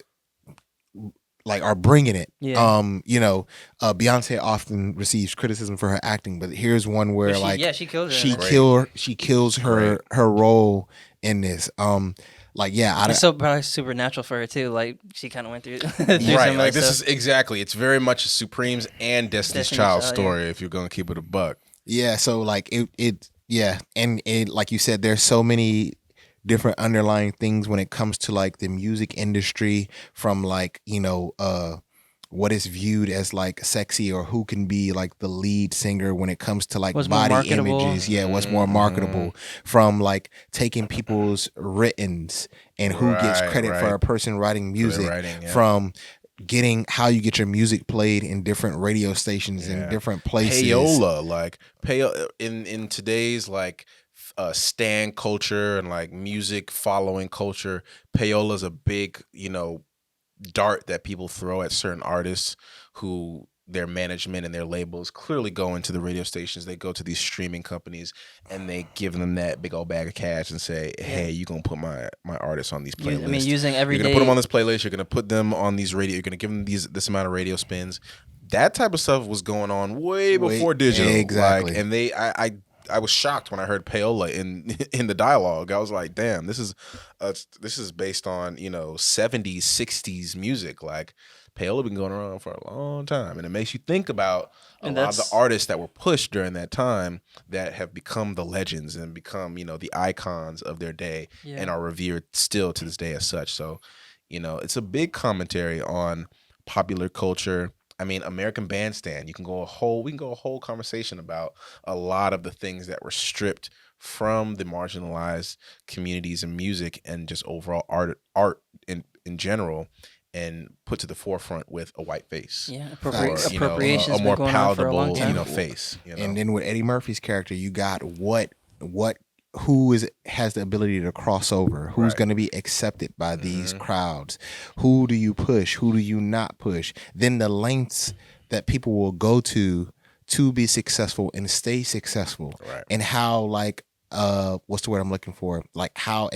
[SPEAKER 3] bringing it. Beyonce often receives criticism for her acting, but here's one where
[SPEAKER 1] she killed her.
[SPEAKER 3] She kills her role in this.
[SPEAKER 1] It's so probably supernatural for her too. She kind of went through
[SPEAKER 2] right. This is exactly. It's very much a Supremes and Destiny's Child story. If you're gonna keep it a buck.
[SPEAKER 3] Yeah. So and like you said, there's so many different underlying things when it comes to the music industry, from what is viewed as sexy, or who can be the lead singer when it comes to
[SPEAKER 1] what's
[SPEAKER 3] body images. What's more marketable, from taking people's writtens and who gets credit for a person writing music, from getting how you get your music played in different radio stations in different places.
[SPEAKER 2] Payola, in today's stan culture and music following culture, payola's a big dart that people throw at certain artists who their management and their labels clearly go into the radio stations. They go to these streaming companies and they give them that big old bag of cash and say, hey, you're gonna put my artists on these playlists.
[SPEAKER 1] Using every
[SPEAKER 2] you're gonna put them on this playlist, you're gonna put them on these radio, you're gonna give them this amount of radio spins. That type of stuff was going on way before digital.
[SPEAKER 3] Exactly.
[SPEAKER 2] And I was shocked when I heard payola in the dialogue. I was like, damn, this is based on 70s, 60s music. Payola been going around for a long time, and it makes you think about a lot of the artists that were pushed during that time that have become the legends and become the icons of their day and are revered still to this day as such. So it's a big commentary on popular culture. I mean, American Bandstand. We can go a whole conversation about a lot of the things that were stripped from the marginalized communities in music and just overall art in general, and put to the forefront with a white face.
[SPEAKER 1] Yeah, appropriation,
[SPEAKER 2] a more palatable, face.
[SPEAKER 3] And then with Eddie Murphy's character, you got who has the ability to cross over, who's going to be accepted by these crowds, who do you push, who do you not push, then the lengths that people will go to be successful and stay successful, and how what's the word I'm looking for? How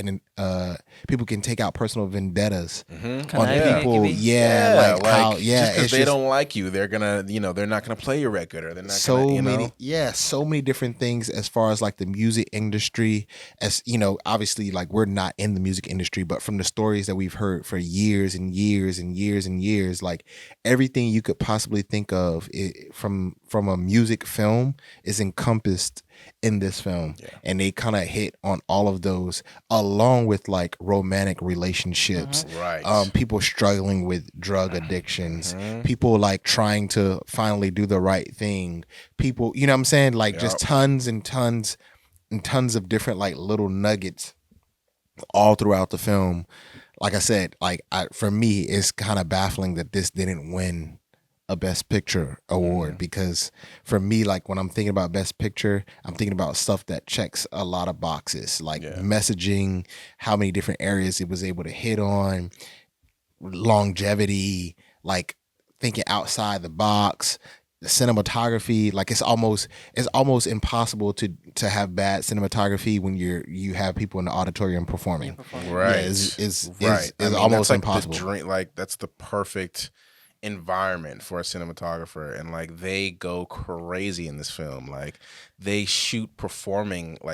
[SPEAKER 3] people can take out personal vendettas on people.
[SPEAKER 2] How just because they don't like you, they're gonna they're not gonna play your record, or they're not so
[SPEAKER 3] many different things as far as the music industry. As obviously we're not in the music industry, but from the stories that we've heard for years and years and years and years, everything you could possibly think of from a music film is encompassed in this film, and they kind of hit on all of those, along with romantic relationships, people struggling with drug addictions, people trying to finally do the right thing, people, what I'm saying, just tons and tons and tons of different little nuggets all throughout the film. Like I said, for me, it's kind of baffling that this didn't win a Best Picture award, because for me, like when I'm thinking about Best Picture, I'm thinking about stuff that checks a lot of boxes, like messaging, how many different areas it was able to hit on, longevity, like thinking outside the box, the cinematography. Like it's almost impossible to have bad cinematography when you have people in the auditorium performing.
[SPEAKER 2] Right.
[SPEAKER 3] It's almost
[SPEAKER 2] like
[SPEAKER 3] impossible.
[SPEAKER 2] Like that's the perfect environment for a cinematographer, and like they go crazy in this film. Like they shoot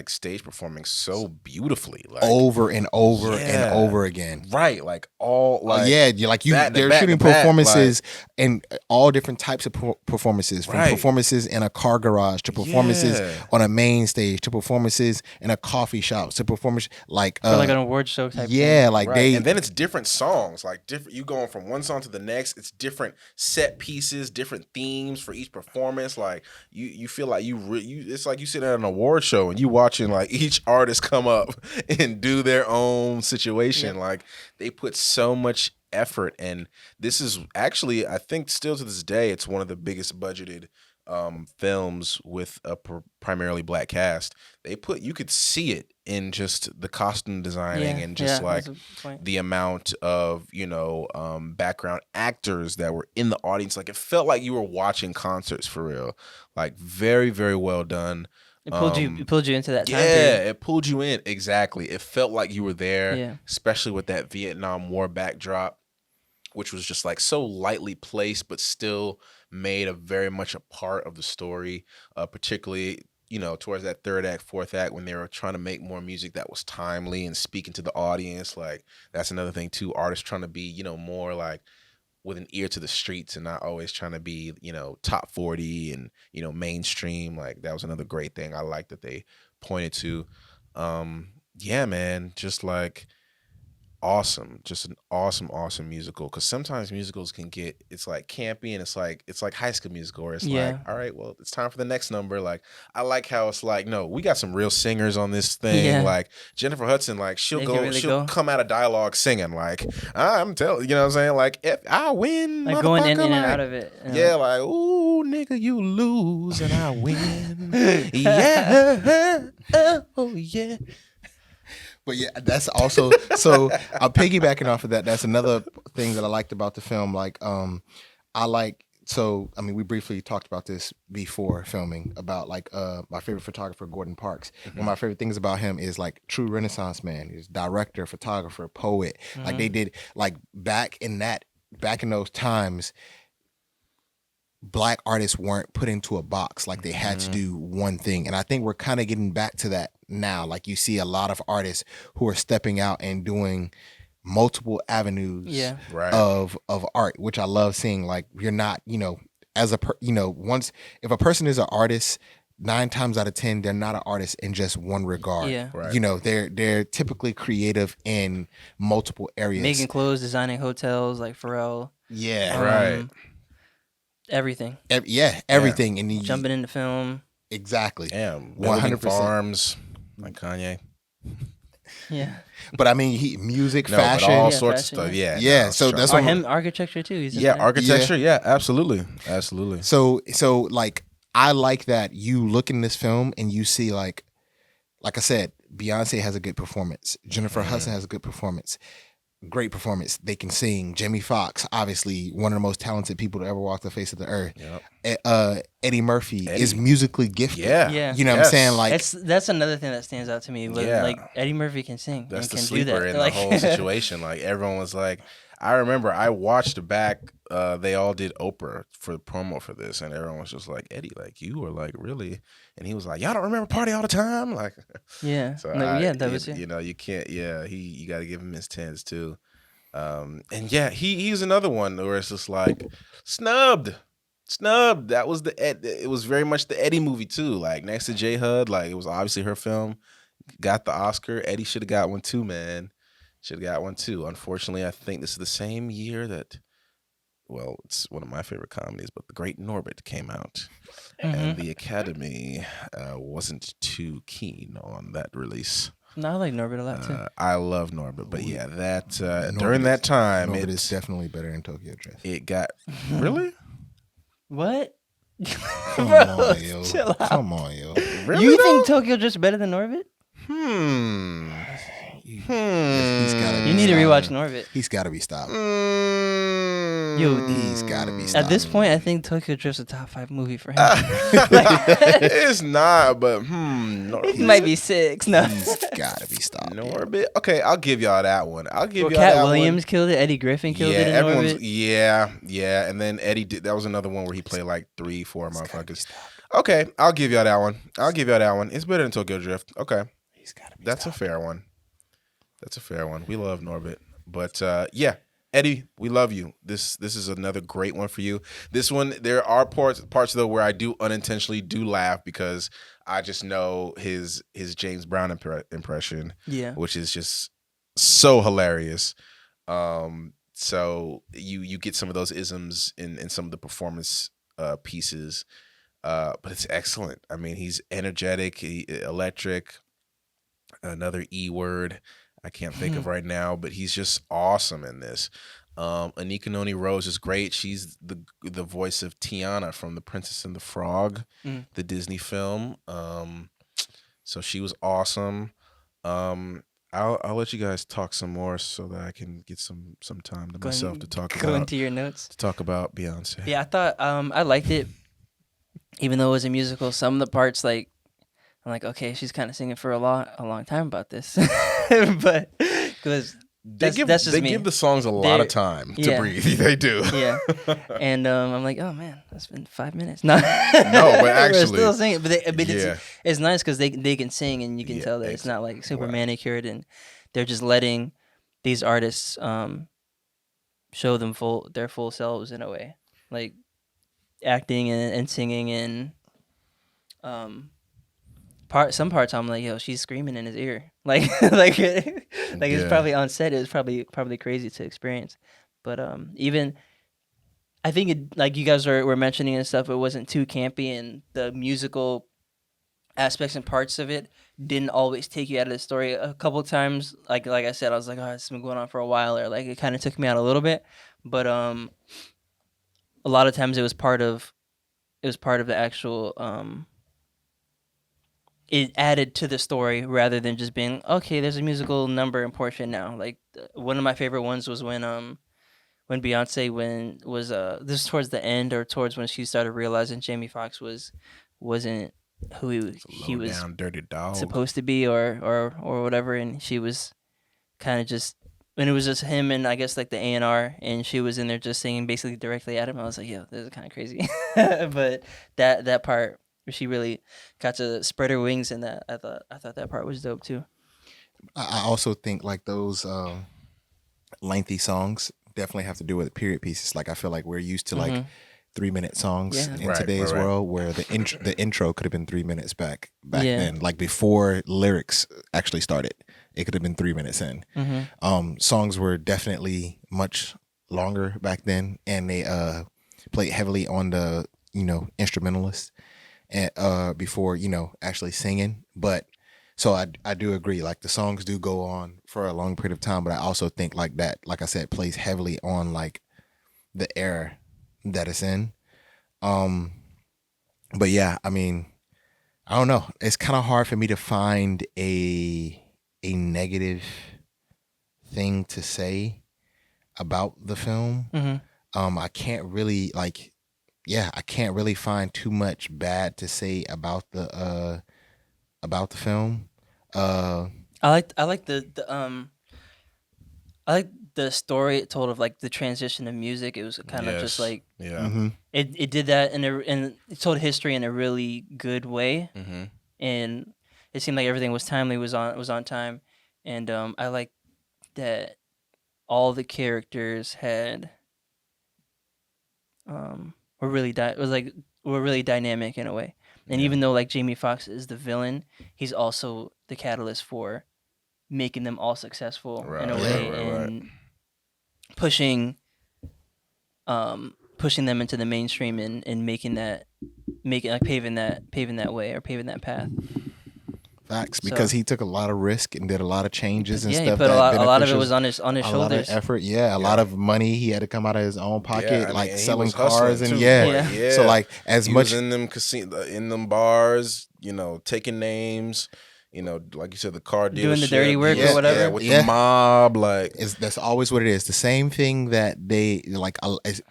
[SPEAKER 2] stage performing so beautifully, like
[SPEAKER 3] over and over and over again.
[SPEAKER 2] Right, like all like
[SPEAKER 3] they're shooting performances and all different types of performances, from performances in a car garage to performances on a main stage to performances in a coffee shop to performance like
[SPEAKER 1] for like an award show type thing.
[SPEAKER 3] Like
[SPEAKER 2] and then it's different songs, like different. You going from one song to the next. It's different set pieces, different themes for each performance. Like you feel like it's like you sit at an award show and you watching like each artist come up and do their own situation. Like they put so much effort, and this is actually, I think still to this day, it's one of the biggest budgeted films with a primarily black cast. You could see it in just the costume designing and just like the amount of background actors that were in the audience. Like it felt like you were watching concerts for real. Like very, very well done.
[SPEAKER 1] It pulled you into that time
[SPEAKER 2] period.
[SPEAKER 1] Yeah,
[SPEAKER 2] it pulled you in. Exactly. It felt like you were there, especially with that Vietnam War backdrop, which was just like so lightly placed, but still made very much a part of the story, particularly, towards that third act, fourth act, when they were trying to make more music that was timely and speaking to the audience. Like that's another thing too. Artists trying to be, more like with an ear to the streets and not always trying to be, top 40 and, mainstream. Like that was another great thing I like that they pointed to. Yeah, man, just like awesome, just an awesome musical. Because sometimes musicals can get, it's like campy and it's like High School Musical, where it's like, all right, well, it's time for the next number. Like I like how it's like, no, we got some real singers on this thing. Like Jennifer Hudson, like she'll come out of dialogue singing, like I'm telling, you know what I'm saying, like if I win,
[SPEAKER 1] like going in and out of it.
[SPEAKER 2] Like ooh nigga, you lose and I win. Yeah, oh yeah.
[SPEAKER 3] But yeah, that's also, so I'm piggybacking off of that. That's another thing that I liked about the film. Like, we briefly talked about this before filming about like my favorite photographer, Gordon Parks. One of my favorite things about him is like true Renaissance man. He's director, photographer, poet. Like they did, like back in those times, Black artists weren't put into a box. Like they had to do one thing. And I think we're kind of getting back to that now. Like you see a lot of artists who are stepping out and doing multiple avenues of art, which I love seeing. Like you're not, if a person is an artist, 9 times out of 10, they're not an artist in just one regard. They're typically creative in multiple areas.
[SPEAKER 1] Making clothes, designing hotels, like Pharrell. Everything.
[SPEAKER 3] Everything. And you,
[SPEAKER 1] jumping into film.
[SPEAKER 3] Exactly.
[SPEAKER 2] 100% farms, like Kanye.
[SPEAKER 3] But I mean, music, fashion,
[SPEAKER 2] but all sorts of stuff.
[SPEAKER 3] So that's what
[SPEAKER 1] him, architecture too. He's
[SPEAKER 2] architecture. Yeah, absolutely.
[SPEAKER 3] So like I like that you look in this film and you see like I said, Beyonce has a good performance. Jennifer Hudson has a good performance. Great performance. They can sing. Jamie Foxx, obviously one of the most talented people to ever walk the face of the earth. Eddie Murphy is musically gifted. You know what I'm saying? Like
[SPEAKER 1] that's another thing that stands out to me. Like Eddie Murphy can sing.
[SPEAKER 2] That's
[SPEAKER 1] and
[SPEAKER 2] the
[SPEAKER 1] can
[SPEAKER 2] sleeper
[SPEAKER 1] do that.
[SPEAKER 2] in the whole situation. Like everyone was like, I remember I watched back. They all did Oprah for the promo for this, and everyone was just like, Eddie, like you were like really, and he was like, y'all don't remember Party All the Time, like that was you can't you got to give him his 10s too, and he's another one where it's just like snubbed. That was it was very much the Eddie movie too, like next to J Hud, like it was obviously her film, got the Oscar. Eddie should have got one too, man. Should have got one too. Unfortunately, I think this is the same year that, well, it's one of my favorite comedies, but The Great Norbit came out. And the Academy wasn't too keen on that release.
[SPEAKER 1] No, I like Norbit a lot too.
[SPEAKER 2] I love Norbit, but during that time,
[SPEAKER 3] Norbit is definitely better than Tokyo Drift.
[SPEAKER 2] It got really.
[SPEAKER 1] What?
[SPEAKER 3] Come
[SPEAKER 1] Bro,
[SPEAKER 3] on, yo.
[SPEAKER 1] chill out.
[SPEAKER 3] Come on, yo.
[SPEAKER 2] Really,
[SPEAKER 1] You
[SPEAKER 2] though?
[SPEAKER 1] think Tokyo Drift's better than Norbit?
[SPEAKER 3] He's gotta be
[SPEAKER 1] You need to
[SPEAKER 3] stopped.
[SPEAKER 1] rewatch Norbit.
[SPEAKER 3] He's got to be stopped.
[SPEAKER 1] Yo,
[SPEAKER 3] He's got to be
[SPEAKER 1] At
[SPEAKER 3] stopped.
[SPEAKER 1] this point, I think Tokyo Drift's a top 5 movie for him.
[SPEAKER 2] It's not, but
[SPEAKER 1] It might be 6. No.
[SPEAKER 3] He's got to be stopped.
[SPEAKER 2] Norbit. Okay, I'll give y'all that one. I'll give
[SPEAKER 1] Well,
[SPEAKER 2] y'all
[SPEAKER 1] Cat
[SPEAKER 2] that
[SPEAKER 1] Williams
[SPEAKER 2] one.
[SPEAKER 1] killed it. Eddie Griffin killed it in
[SPEAKER 2] everyone's
[SPEAKER 1] Norbit.
[SPEAKER 2] yeah, and then Eddie did. That was another one where he played like 3-4 motherfuckers. Okay, I'll give y'all that one. It's better than Tokyo Drift. Okay, that's a fair one. We love Norbit, but yeah, Eddie, we love you. This is another great one for you. This one, there are parts though where I do unintentionally laugh because I just know his James Brown impression, which is just so hilarious. So you get some of those isms in some of the performance pieces, but it's excellent. I mean, he's energetic, electric. Another E word I can't think of right now, but he's just awesome in this. Anika Noni Rose is great. She's the voice of Tiana from The Princess and the Frog, the Disney film. So she was awesome. I'll let you guys talk some more so that I can get some time to myself to talk about.
[SPEAKER 1] Go into your notes.
[SPEAKER 2] To talk about Beyonce.
[SPEAKER 1] Yeah, I thought I liked it, even though it was a musical. Some of the parts, like, I'm like, okay, she's kind of singing for a long time about this, but because
[SPEAKER 2] they give the songs a lot of time to breathe. They do.
[SPEAKER 1] Yeah, and I'm like, oh man, that's been 5 minutes. No,
[SPEAKER 2] but actually,
[SPEAKER 1] we're still singing. But it's nice because they can sing, and you can tell that it's not like super manicured, and they're just letting these artists show them their full selves in a way, like acting and singing and some parts I'm like, yo, she's screaming in his ear, like it's probably on set. It was probably crazy to experience, but even I think it, like you guys were mentioning and stuff, it wasn't too campy, and the musical aspects and parts of it didn't always take you out of the story. A couple times, like I said, I was like, oh, it's been going on for a while, or like it kind of took me out a little bit, but a lot of times it was part of the actual it added to the story rather than just being, okay, there's a musical number and portion now. Like one of my favorite ones was when Beyonce was this was towards the end or towards when she started realizing Jamie Foxx wasn't who he was
[SPEAKER 2] down, dirty dog
[SPEAKER 1] supposed to be or whatever, and she was kind of just, when it was just him and I guess like the A&R, and she was in there just singing basically directly at him. I was like, yo, this is kind of crazy. But that part, she really got to spread her wings, and that I thought that part was dope too.
[SPEAKER 3] I also think like those lengthy songs definitely have to do with period pieces. Like I feel like we're used to like 3-minute songs in today's world, where the intro could have been 3 minutes back then, like before lyrics actually started. It could have been 3 minutes in. Songs were definitely much longer back then, and they played heavily on the instrumentalists. And before actually singing, but so I do agree, like the songs do go on for a long period of time, but I also think like that, like I said, plays heavily on like the era that it's in. But yeah, I mean, I don't know, it's kind of hard for me to find a negative thing to say about the film. I can't really I can't really find too much bad to say about the film. I
[SPEAKER 1] like the story it told of like the transition of music. It was kind of just like it did that and it told history in a really good way, and it seemed like everything was timely, was on time, and I like that all the characters had were really dynamic in a way. And even though like Jamie Foxx is the villain, he's also the catalyst for making them all successful in a way, and pushing them into the mainstream and paving that way, or paving that path.
[SPEAKER 3] Facts, because he took a lot of risk and did a lot of changes and stuff.
[SPEAKER 1] He put a lot of it was on his shoulders. A lot of
[SPEAKER 3] effort, a lot of money he had to come out of his own pocket, like selling cars and
[SPEAKER 2] too,
[SPEAKER 3] So like as
[SPEAKER 2] he
[SPEAKER 3] much
[SPEAKER 2] was in them in them bars, taking names. Like you said, the car dealership,
[SPEAKER 1] doing the dirty work or whatever.
[SPEAKER 2] With the mob,
[SPEAKER 3] that's always what it is. The same thing that they like,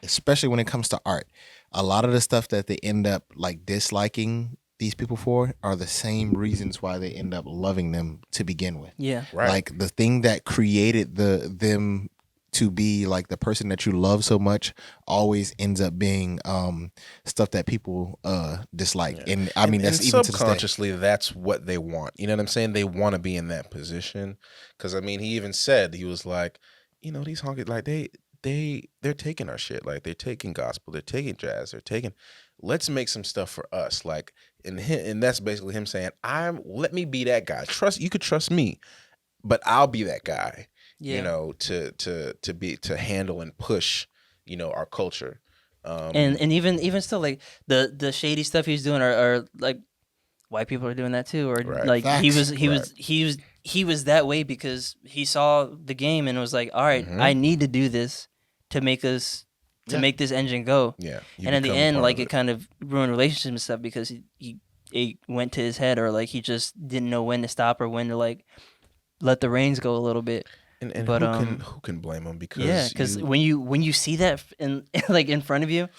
[SPEAKER 3] especially when it comes to art. A lot of the stuff that they end up like disliking these people for are the same reasons why they end up loving them to begin with.
[SPEAKER 1] Yeah,
[SPEAKER 2] right.
[SPEAKER 3] Like the thing that created them to be like the person that you love so much always ends up being stuff that people dislike. Yeah. And I mean, that's even
[SPEAKER 2] subconsciously that's what they want. You know what I'm saying? They want to be in that position. Because I mean, he even said, he was like, these honky, like they're taking our shit. Like they're taking gospel, they're taking jazz, let's make some stuff for us. Like, and that's basically him saying, let me be that guy. You could trust me, but I'll be that guy. Yeah. To handle and push, our culture.
[SPEAKER 1] And even still, like the shady stuff he's doing are like white people are doing that too, or like Facts. he was that way because he saw the game and was like, all right, I need to do this to make us make this engine go.
[SPEAKER 2] Yeah.
[SPEAKER 1] And in the end, like it kind of ruined relationships and stuff because it went to his head, or like he just didn't know when to stop or when to like let the reins go a little bit.
[SPEAKER 2] And
[SPEAKER 1] but
[SPEAKER 2] who can blame him? Because
[SPEAKER 1] when you see that in front of you,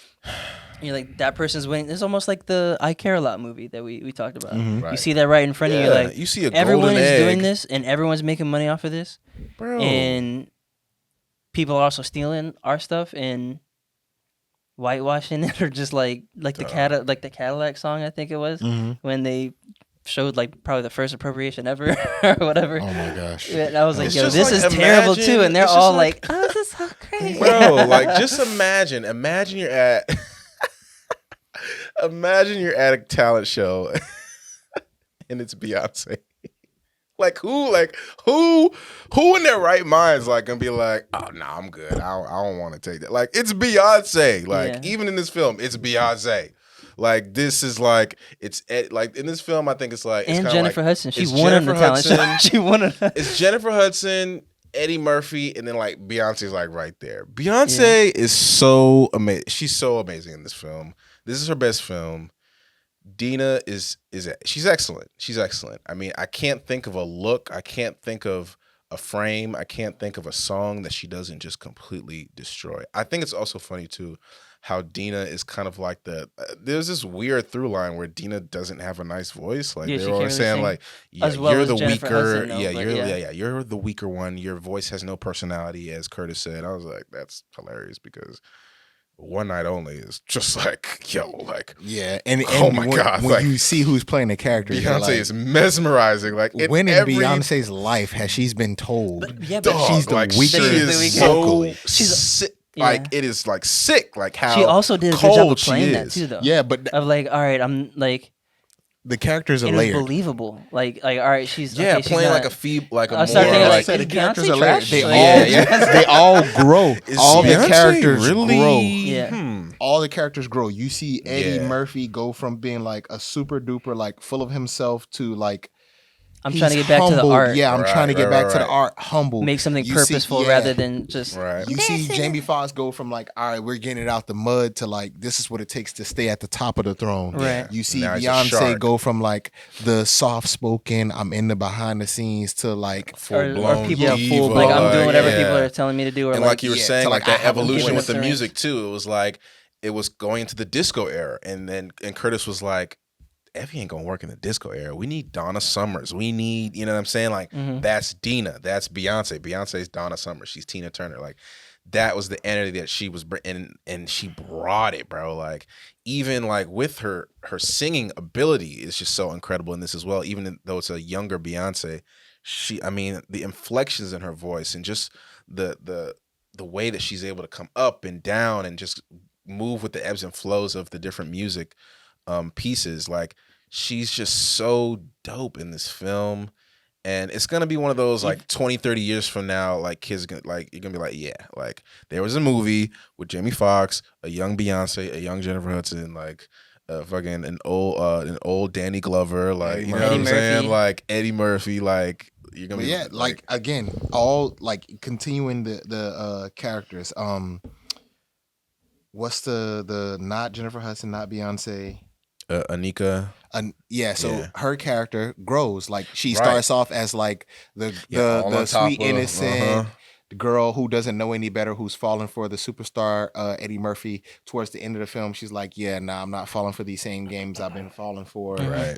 [SPEAKER 1] you're like, that person's winning. It's almost like the I Care a Lot movie that we talked about.
[SPEAKER 2] Mm-hmm. Right.
[SPEAKER 1] You see that right in front of you, you're like,
[SPEAKER 2] you see
[SPEAKER 1] everyone is
[SPEAKER 2] egg.
[SPEAKER 1] doing this and everyone's making money off of this,
[SPEAKER 2] bro.
[SPEAKER 1] And people are also stealing our stuff and whitewashing it, or just like the Cadillac song, I think it was, when they showed like probably the first appropriation ever or whatever.
[SPEAKER 3] Oh my gosh.
[SPEAKER 1] And I was like, this is terrible too. And they're all like, oh, this is so crazy.
[SPEAKER 2] Bro, like just imagine you're at a talent show and it's Beyonce. Who in their right mind is like gonna be like, oh no, I'm good. I don't want to take that. Like, it's Beyonce. Like, even in this film, it's Beyonce. Like, this is like, it's like in this film, I think it's like,
[SPEAKER 1] and Jennifer Hudson. She won on the talent show. She won on.
[SPEAKER 2] It's Jennifer Hudson, Eddie Murphy, and then like Beyonce's like right there. Beyonce is so amazing. She's so amazing in this film. This is her best film. Dina she's excellent. She's excellent. I mean, I can't think of a look. I can't think of a frame. I can't think of a song that she doesn't just completely destroy. I think it's also funny too how Dina is kind of like there's this weird through line where Dina doesn't have a nice voice. Like they're always saying like, you're the weaker. You're the weaker one. Your voice has no personality, as Curtis said. I was like, that's hilarious because One Night Only is just like,
[SPEAKER 3] and
[SPEAKER 2] oh my God.
[SPEAKER 3] When you see who's playing the character,
[SPEAKER 2] Beyonce is mesmerizing. Like,
[SPEAKER 3] when in Beyonce's life has she been told
[SPEAKER 1] that
[SPEAKER 3] she's the weaker?
[SPEAKER 2] She is so sick. Like, it is like sick. Like how
[SPEAKER 1] she also did a good job of playing that too, though.
[SPEAKER 3] Yeah, but
[SPEAKER 1] of like, all right, I'm like,
[SPEAKER 3] the characters are layered.
[SPEAKER 1] It's believable. Like, all right, she's
[SPEAKER 2] playing
[SPEAKER 1] she's
[SPEAKER 2] like a feeble, like a more.
[SPEAKER 1] Like,
[SPEAKER 3] the characters are
[SPEAKER 1] layered.
[SPEAKER 3] They all grow. All the characters grow.
[SPEAKER 1] Yeah.
[SPEAKER 3] All the characters grow. You see Eddie Murphy go from being like a super duper like full of himself to like,
[SPEAKER 1] I'm trying to get back to the art.
[SPEAKER 3] Yeah, I'm trying to get back to the art. Humble.
[SPEAKER 1] Make something purposeful rather than just.
[SPEAKER 2] Right.
[SPEAKER 3] You see Jamie Foxx go from like, all right, we're getting it out the mud to like, this is what it takes to stay at the top of the throne.
[SPEAKER 1] Right.
[SPEAKER 3] You see Beyonce go from like the soft spoken, I'm in the behind the scenes to like
[SPEAKER 2] full blown
[SPEAKER 1] full, like I'm doing whatever people are telling me to do. Or
[SPEAKER 2] and like you were saying, like that evolution with the music too. It was like it was going into the disco era, and Curtis was like, Effie ain't gonna work in the disco era. We need Donna Summers. We need, you know what I'm saying? Like, that's Dina. That's Beyonce. Beyonce's Donna Summers. She's Tina Turner. Like, that was the energy that she was bringing, and she brought it, bro. Like, even like with her singing ability is just so incredible in this as well. Even though it's a younger Beyonce, the inflections in her voice and just the way that she's able to come up and down and just move with the ebbs and flows of the different music pieces. Like, she's just so dope in this film, and it's gonna be one of those like 20-30 years from now, like kids gonna, like, you're gonna be like, yeah, like there was a movie with Jamie Foxx, a young Beyonce, a young Jennifer Hudson, like fucking an old Danny Glover, like you know
[SPEAKER 1] Eddie
[SPEAKER 2] what I'm saying,
[SPEAKER 1] Murphy.
[SPEAKER 2] like Eddie Murphy, like you're gonna
[SPEAKER 3] But
[SPEAKER 2] be
[SPEAKER 3] yeah, like again, all like continuing the characters. What's the not Jennifer Hudson, not Beyonce?
[SPEAKER 2] Anika.
[SPEAKER 3] So her character grows. Like she
[SPEAKER 2] Right.
[SPEAKER 3] starts off as like the sweet innocent girl who doesn't know any better, who's falling for the superstar Eddie Murphy. Towards the end of the film, she's like, yeah, nah, I'm not falling for these same games I've been falling for.
[SPEAKER 2] Right.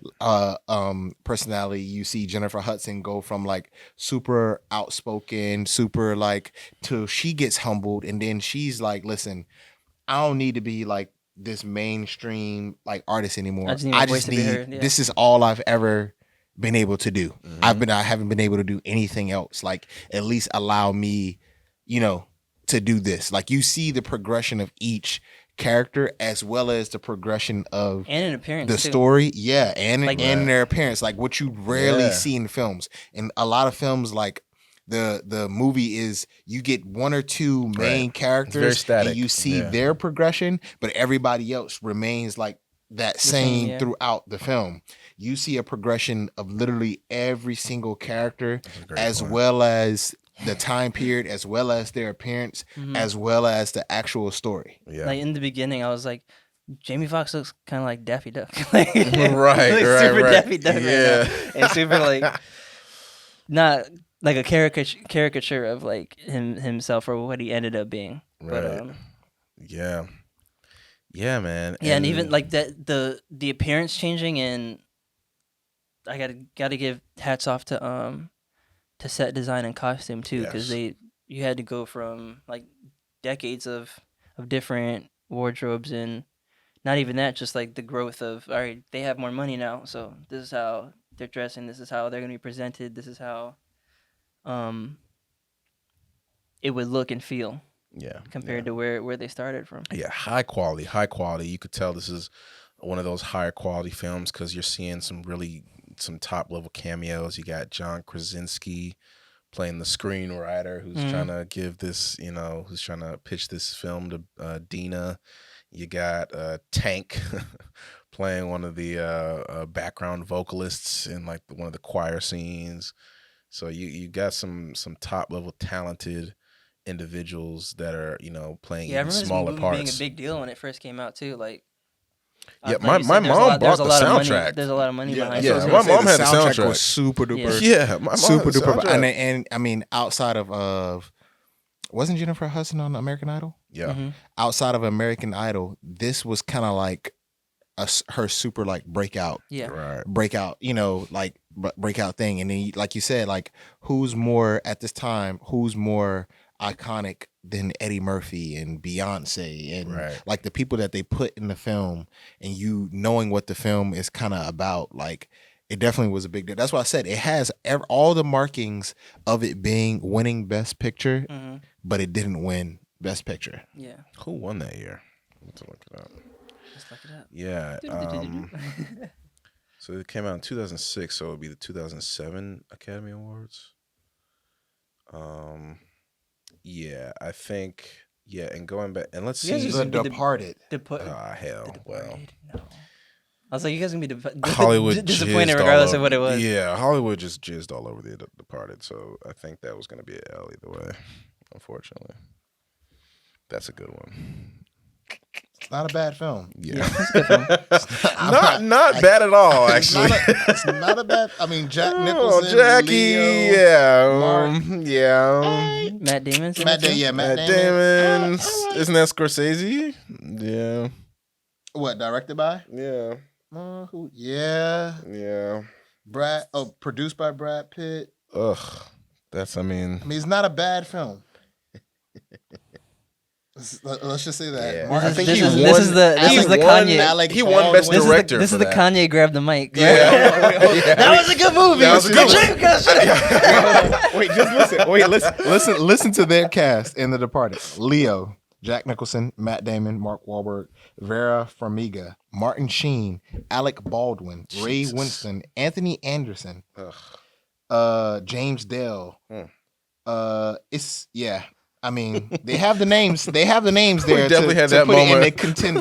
[SPEAKER 3] Personality, you see Jennifer Hudson go from like super outspoken, super like, till she gets humbled, and then she's like, listen, I don't need to be like this mainstream like artist anymore. I just need heard, this is all I've ever been able to do. I haven't been able to do anything else. Like, at least allow me, to do this. Like, you see the progression of each character as well as the progression of
[SPEAKER 1] and an appearance
[SPEAKER 3] the story. Yeah, and their appearance, like what you rarely see in films. In a lot of films, like the movie is, you get one or two main characters and you see their progression, but everybody else remains like that same throughout the film. You see a progression of literally every single character, as well as the time period, as well as their appearance, as well as the actual story.
[SPEAKER 1] Yeah. Like in the beginning, I was like, Jamie Foxx looks kind of like Daffy Duck. Like,
[SPEAKER 2] super
[SPEAKER 1] Daffy Duck right now. And super like, not like a caricature of like himself or what he ended up being.
[SPEAKER 2] Right. But, yeah, man.
[SPEAKER 1] Yeah, and even like that the appearance changing, and I gotta give hats off to set design and costume too, because you had to go from like decades of different wardrobes, and not even that, just like the growth of, all right, they have more money now, so this is how they're dressing, this is how they're gonna be presented, this is how it would look and feel.
[SPEAKER 2] Yeah.
[SPEAKER 1] Compared to where they started from.
[SPEAKER 2] Yeah, high quality. You could tell this is one of those higher quality films because you're seeing some top level cameos. You got John Krasinski playing the screenwriter who's trying to give this, who's trying to pitch this film to Dina. You got Tank playing one of the background vocalists in like one of the choir scenes. So you got some top level talented individuals that are playing even smaller parts.
[SPEAKER 1] Being a big deal when it first came out too. Like,
[SPEAKER 2] my mom bought the soundtrack.
[SPEAKER 1] There's a lot of money behind it.
[SPEAKER 2] Yeah, my mom had the soundtrack.
[SPEAKER 3] Was super duper.
[SPEAKER 2] Yeah, my mom
[SPEAKER 3] super duper. And I mean, outside of wasn't Jennifer Hudson on American Idol?
[SPEAKER 2] Yeah.
[SPEAKER 3] Outside of American Idol, this was kind of like her super like breakout.
[SPEAKER 1] Yeah.
[SPEAKER 2] Right.
[SPEAKER 3] Breakout. Like breakout thing. And then, like you said, like who's more at this time? Who's more iconic than Eddie Murphy and Beyonce and like the people that they put in the film, and you knowing what the film is kind of about, like it definitely was a big deal. That's why I said it has all the markings of it being winning Best Picture, but it didn't win Best Picture.
[SPEAKER 1] Yeah.
[SPEAKER 2] Who won that year? Let's look it up.
[SPEAKER 1] Let's look it up.
[SPEAKER 2] Yeah. So it came out in 2006, so it would be the 2007 Academy Awards. Yeah, I think. Yeah, and going back, and let's see.
[SPEAKER 3] The Departed.
[SPEAKER 2] Hell, well.
[SPEAKER 1] No. I was like, you guys gonna be
[SPEAKER 2] Hollywood
[SPEAKER 1] disappointed regardless of what it was.
[SPEAKER 2] Yeah, Hollywood just jizzed all over the Departed, so I think that was gonna be an L either way. Unfortunately, that's a good one.
[SPEAKER 3] It's not a bad film.
[SPEAKER 2] Yeah, not bad at all. Actually,
[SPEAKER 3] it's not a bad. I mean, Jack Nicholson,
[SPEAKER 2] Jackie,
[SPEAKER 3] Leo,
[SPEAKER 2] yeah.
[SPEAKER 1] Matt Damon.
[SPEAKER 3] Matt
[SPEAKER 2] Damon. Isn't that Scorsese? Yeah.
[SPEAKER 3] What, directed by?
[SPEAKER 2] Yeah.
[SPEAKER 3] Who? Yeah. Produced by Brad Pitt.
[SPEAKER 2] Ugh. I mean,
[SPEAKER 3] it's not a bad film. Let's just say that.
[SPEAKER 2] Yeah.
[SPEAKER 3] I think
[SPEAKER 1] this is the Kanye.
[SPEAKER 2] He won Best Director.
[SPEAKER 1] This is the Kanye grab the mic.
[SPEAKER 2] Yeah.
[SPEAKER 1] That was a good movie.
[SPEAKER 2] That was a good
[SPEAKER 3] Wait, just listen. Listen to their cast in The Departed. Leo, Jack Nicholson, Matt Damon, Mark Wahlberg, Vera Farmiga, Martin Sheen, Alec Baldwin, Ray Winston, Anthony Anderson, James Dale. I mean, they have the names. They have the names there.
[SPEAKER 2] We definitely had
[SPEAKER 3] to
[SPEAKER 2] that
[SPEAKER 3] put
[SPEAKER 2] moment
[SPEAKER 3] it in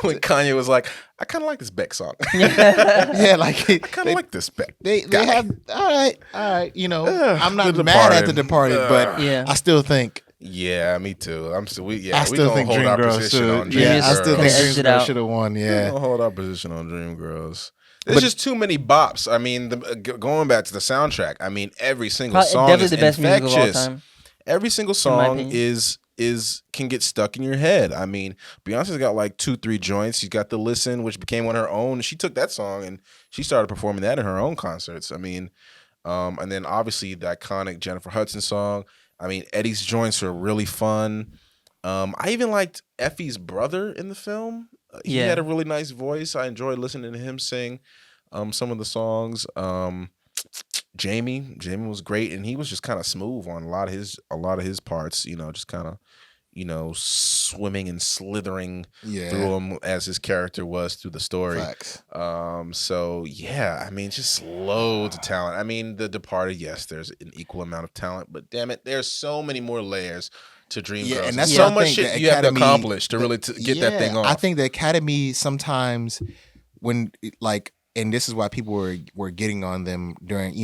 [SPEAKER 2] when Kanye was like, "I kind of like this Beck song."
[SPEAKER 3] Yeah, like
[SPEAKER 2] I kind of like this Beck.
[SPEAKER 3] They have all right. You know, I'm not
[SPEAKER 2] The
[SPEAKER 3] mad at
[SPEAKER 2] Departed.
[SPEAKER 3] The Departed, but
[SPEAKER 1] Yeah.
[SPEAKER 3] I still think.
[SPEAKER 2] Yeah, me too.
[SPEAKER 3] I
[SPEAKER 2] we
[SPEAKER 3] still
[SPEAKER 2] gonna
[SPEAKER 3] think
[SPEAKER 2] hold our
[SPEAKER 3] Dreamgirls
[SPEAKER 2] position on
[SPEAKER 3] should. Yeah, I still think
[SPEAKER 1] Edged it
[SPEAKER 3] Dreamgirls
[SPEAKER 1] out.
[SPEAKER 3] should have won.
[SPEAKER 2] We're
[SPEAKER 3] Yeah,
[SPEAKER 2] gonna hold our position on Dreamgirls. There's just too many bops. I mean, going back to the soundtrack. I mean, every single song
[SPEAKER 1] definitely
[SPEAKER 2] is
[SPEAKER 1] the best music
[SPEAKER 2] infectious.
[SPEAKER 1] of all time.
[SPEAKER 2] Every single song can get stuck in your head. I mean, Beyonce's got like 2-3 joints. She's got The Listen, which became one of her own. She took that song and she started performing that in her own concerts. I mean, and then obviously the iconic Jennifer Hudson song. I mean, Eddie's joints are really fun. I even liked Effie's brother in the film. He had a really nice voice. I enjoyed listening to him sing some of the songs. Jamie was great, and he was just kind of smooth on a lot of his parts. You know, just kind of, swimming and slithering through them as his character was through the story.
[SPEAKER 3] Facts.
[SPEAKER 2] So yeah, I mean, just loads of talent. I mean, The Departed, yes, there's an equal amount of talent, but damn it, there's so many more layers to Dreamgirls.
[SPEAKER 3] Yeah, and
[SPEAKER 2] and
[SPEAKER 3] that's
[SPEAKER 2] so
[SPEAKER 3] what I
[SPEAKER 2] much
[SPEAKER 3] think
[SPEAKER 2] shit
[SPEAKER 3] the
[SPEAKER 2] you have to
[SPEAKER 3] Academy-
[SPEAKER 2] accomplish to really get that thing off.
[SPEAKER 3] I think the Academy sometimes, when like, and this is why people were getting on them during,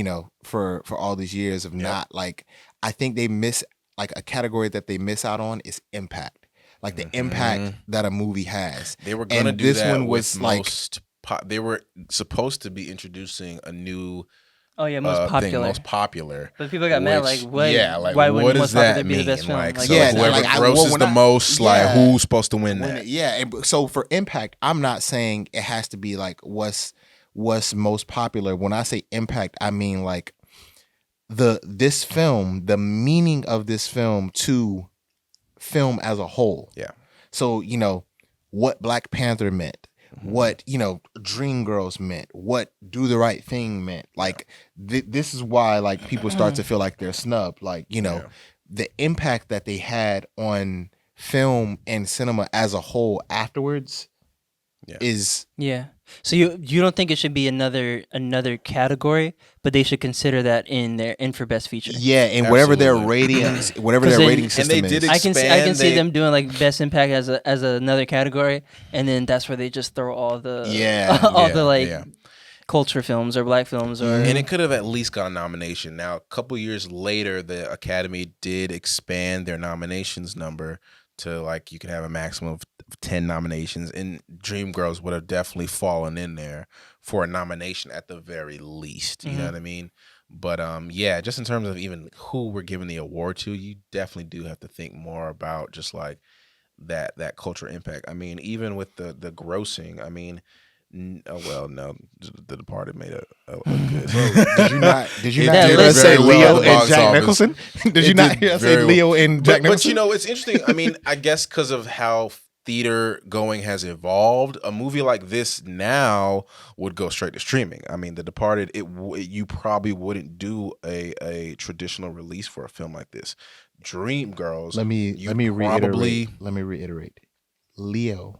[SPEAKER 3] for all these years of not like. I think they miss like a category that they miss out on is impact, like the impact that a movie has.
[SPEAKER 2] They were gonna do
[SPEAKER 3] this
[SPEAKER 2] that
[SPEAKER 3] one was
[SPEAKER 2] with
[SPEAKER 3] like
[SPEAKER 2] they were supposed to be introducing a new
[SPEAKER 1] most popular.
[SPEAKER 2] most popular.
[SPEAKER 1] But people got mad, like, what?
[SPEAKER 2] Yeah, like
[SPEAKER 1] why
[SPEAKER 2] what
[SPEAKER 1] wouldn't
[SPEAKER 2] does
[SPEAKER 1] most popular
[SPEAKER 2] that
[SPEAKER 1] be the
[SPEAKER 2] mean?
[SPEAKER 1] best film?
[SPEAKER 2] Like,
[SPEAKER 1] Like,
[SPEAKER 2] so
[SPEAKER 3] Yeah,
[SPEAKER 2] whoever
[SPEAKER 3] like,
[SPEAKER 2] grosses
[SPEAKER 3] when
[SPEAKER 2] the
[SPEAKER 3] I-
[SPEAKER 2] most, like
[SPEAKER 3] yeah.
[SPEAKER 2] who's supposed to win
[SPEAKER 3] when
[SPEAKER 2] that?
[SPEAKER 3] and so for impact, I'm not saying it has to be like what's most popular. When I say impact, I mean like this film, the meaning of this film to film as a whole.
[SPEAKER 2] Yeah.
[SPEAKER 3] So, what Black Panther meant, what, Dreamgirls meant, what Do the Right Thing meant. Like, this is why, like, people start to feel like they're snubbed. Like, the impact that they had on film and cinema as a whole afterwards is...
[SPEAKER 1] Yeah. So you don't think it should be another category, but they should consider that in for best feature.
[SPEAKER 3] Yeah, and whatever their ratings, whatever their rating system
[SPEAKER 2] and they did
[SPEAKER 3] is.
[SPEAKER 1] I can see them doing like best impact as another category, and then that's where they just throw all the culture films or black films, or
[SPEAKER 2] and it could have at least got a nomination. Now, a couple years later, the Academy did expand their nominations number to like you could have a maximum of 10 nominations, and Dreamgirls would have definitely fallen in there for a nomination at the very least. You know what I mean? But yeah, just in terms of even who we're giving the award to, you definitely do have to think more about just like that cultural impact. I mean, even with the grossing, I mean, no, The Departed made a good.
[SPEAKER 3] Did you not
[SPEAKER 1] Yeah,
[SPEAKER 3] hear us say
[SPEAKER 2] very well
[SPEAKER 3] Leo
[SPEAKER 2] at the
[SPEAKER 3] and
[SPEAKER 2] box
[SPEAKER 3] Jack
[SPEAKER 2] office.
[SPEAKER 3] Nicholson? Did
[SPEAKER 2] It
[SPEAKER 3] you not
[SPEAKER 2] did
[SPEAKER 3] hear us say
[SPEAKER 2] very
[SPEAKER 3] Leo and Jack
[SPEAKER 2] But
[SPEAKER 3] Nicholson?
[SPEAKER 2] it's interesting. I mean, I guess because of how theater going has evolved, a movie like this now would go straight to streaming. I mean, The Departed, you probably wouldn't do a traditional release for a film like this. Dreamgirls.
[SPEAKER 3] Let me reiterate. Leo,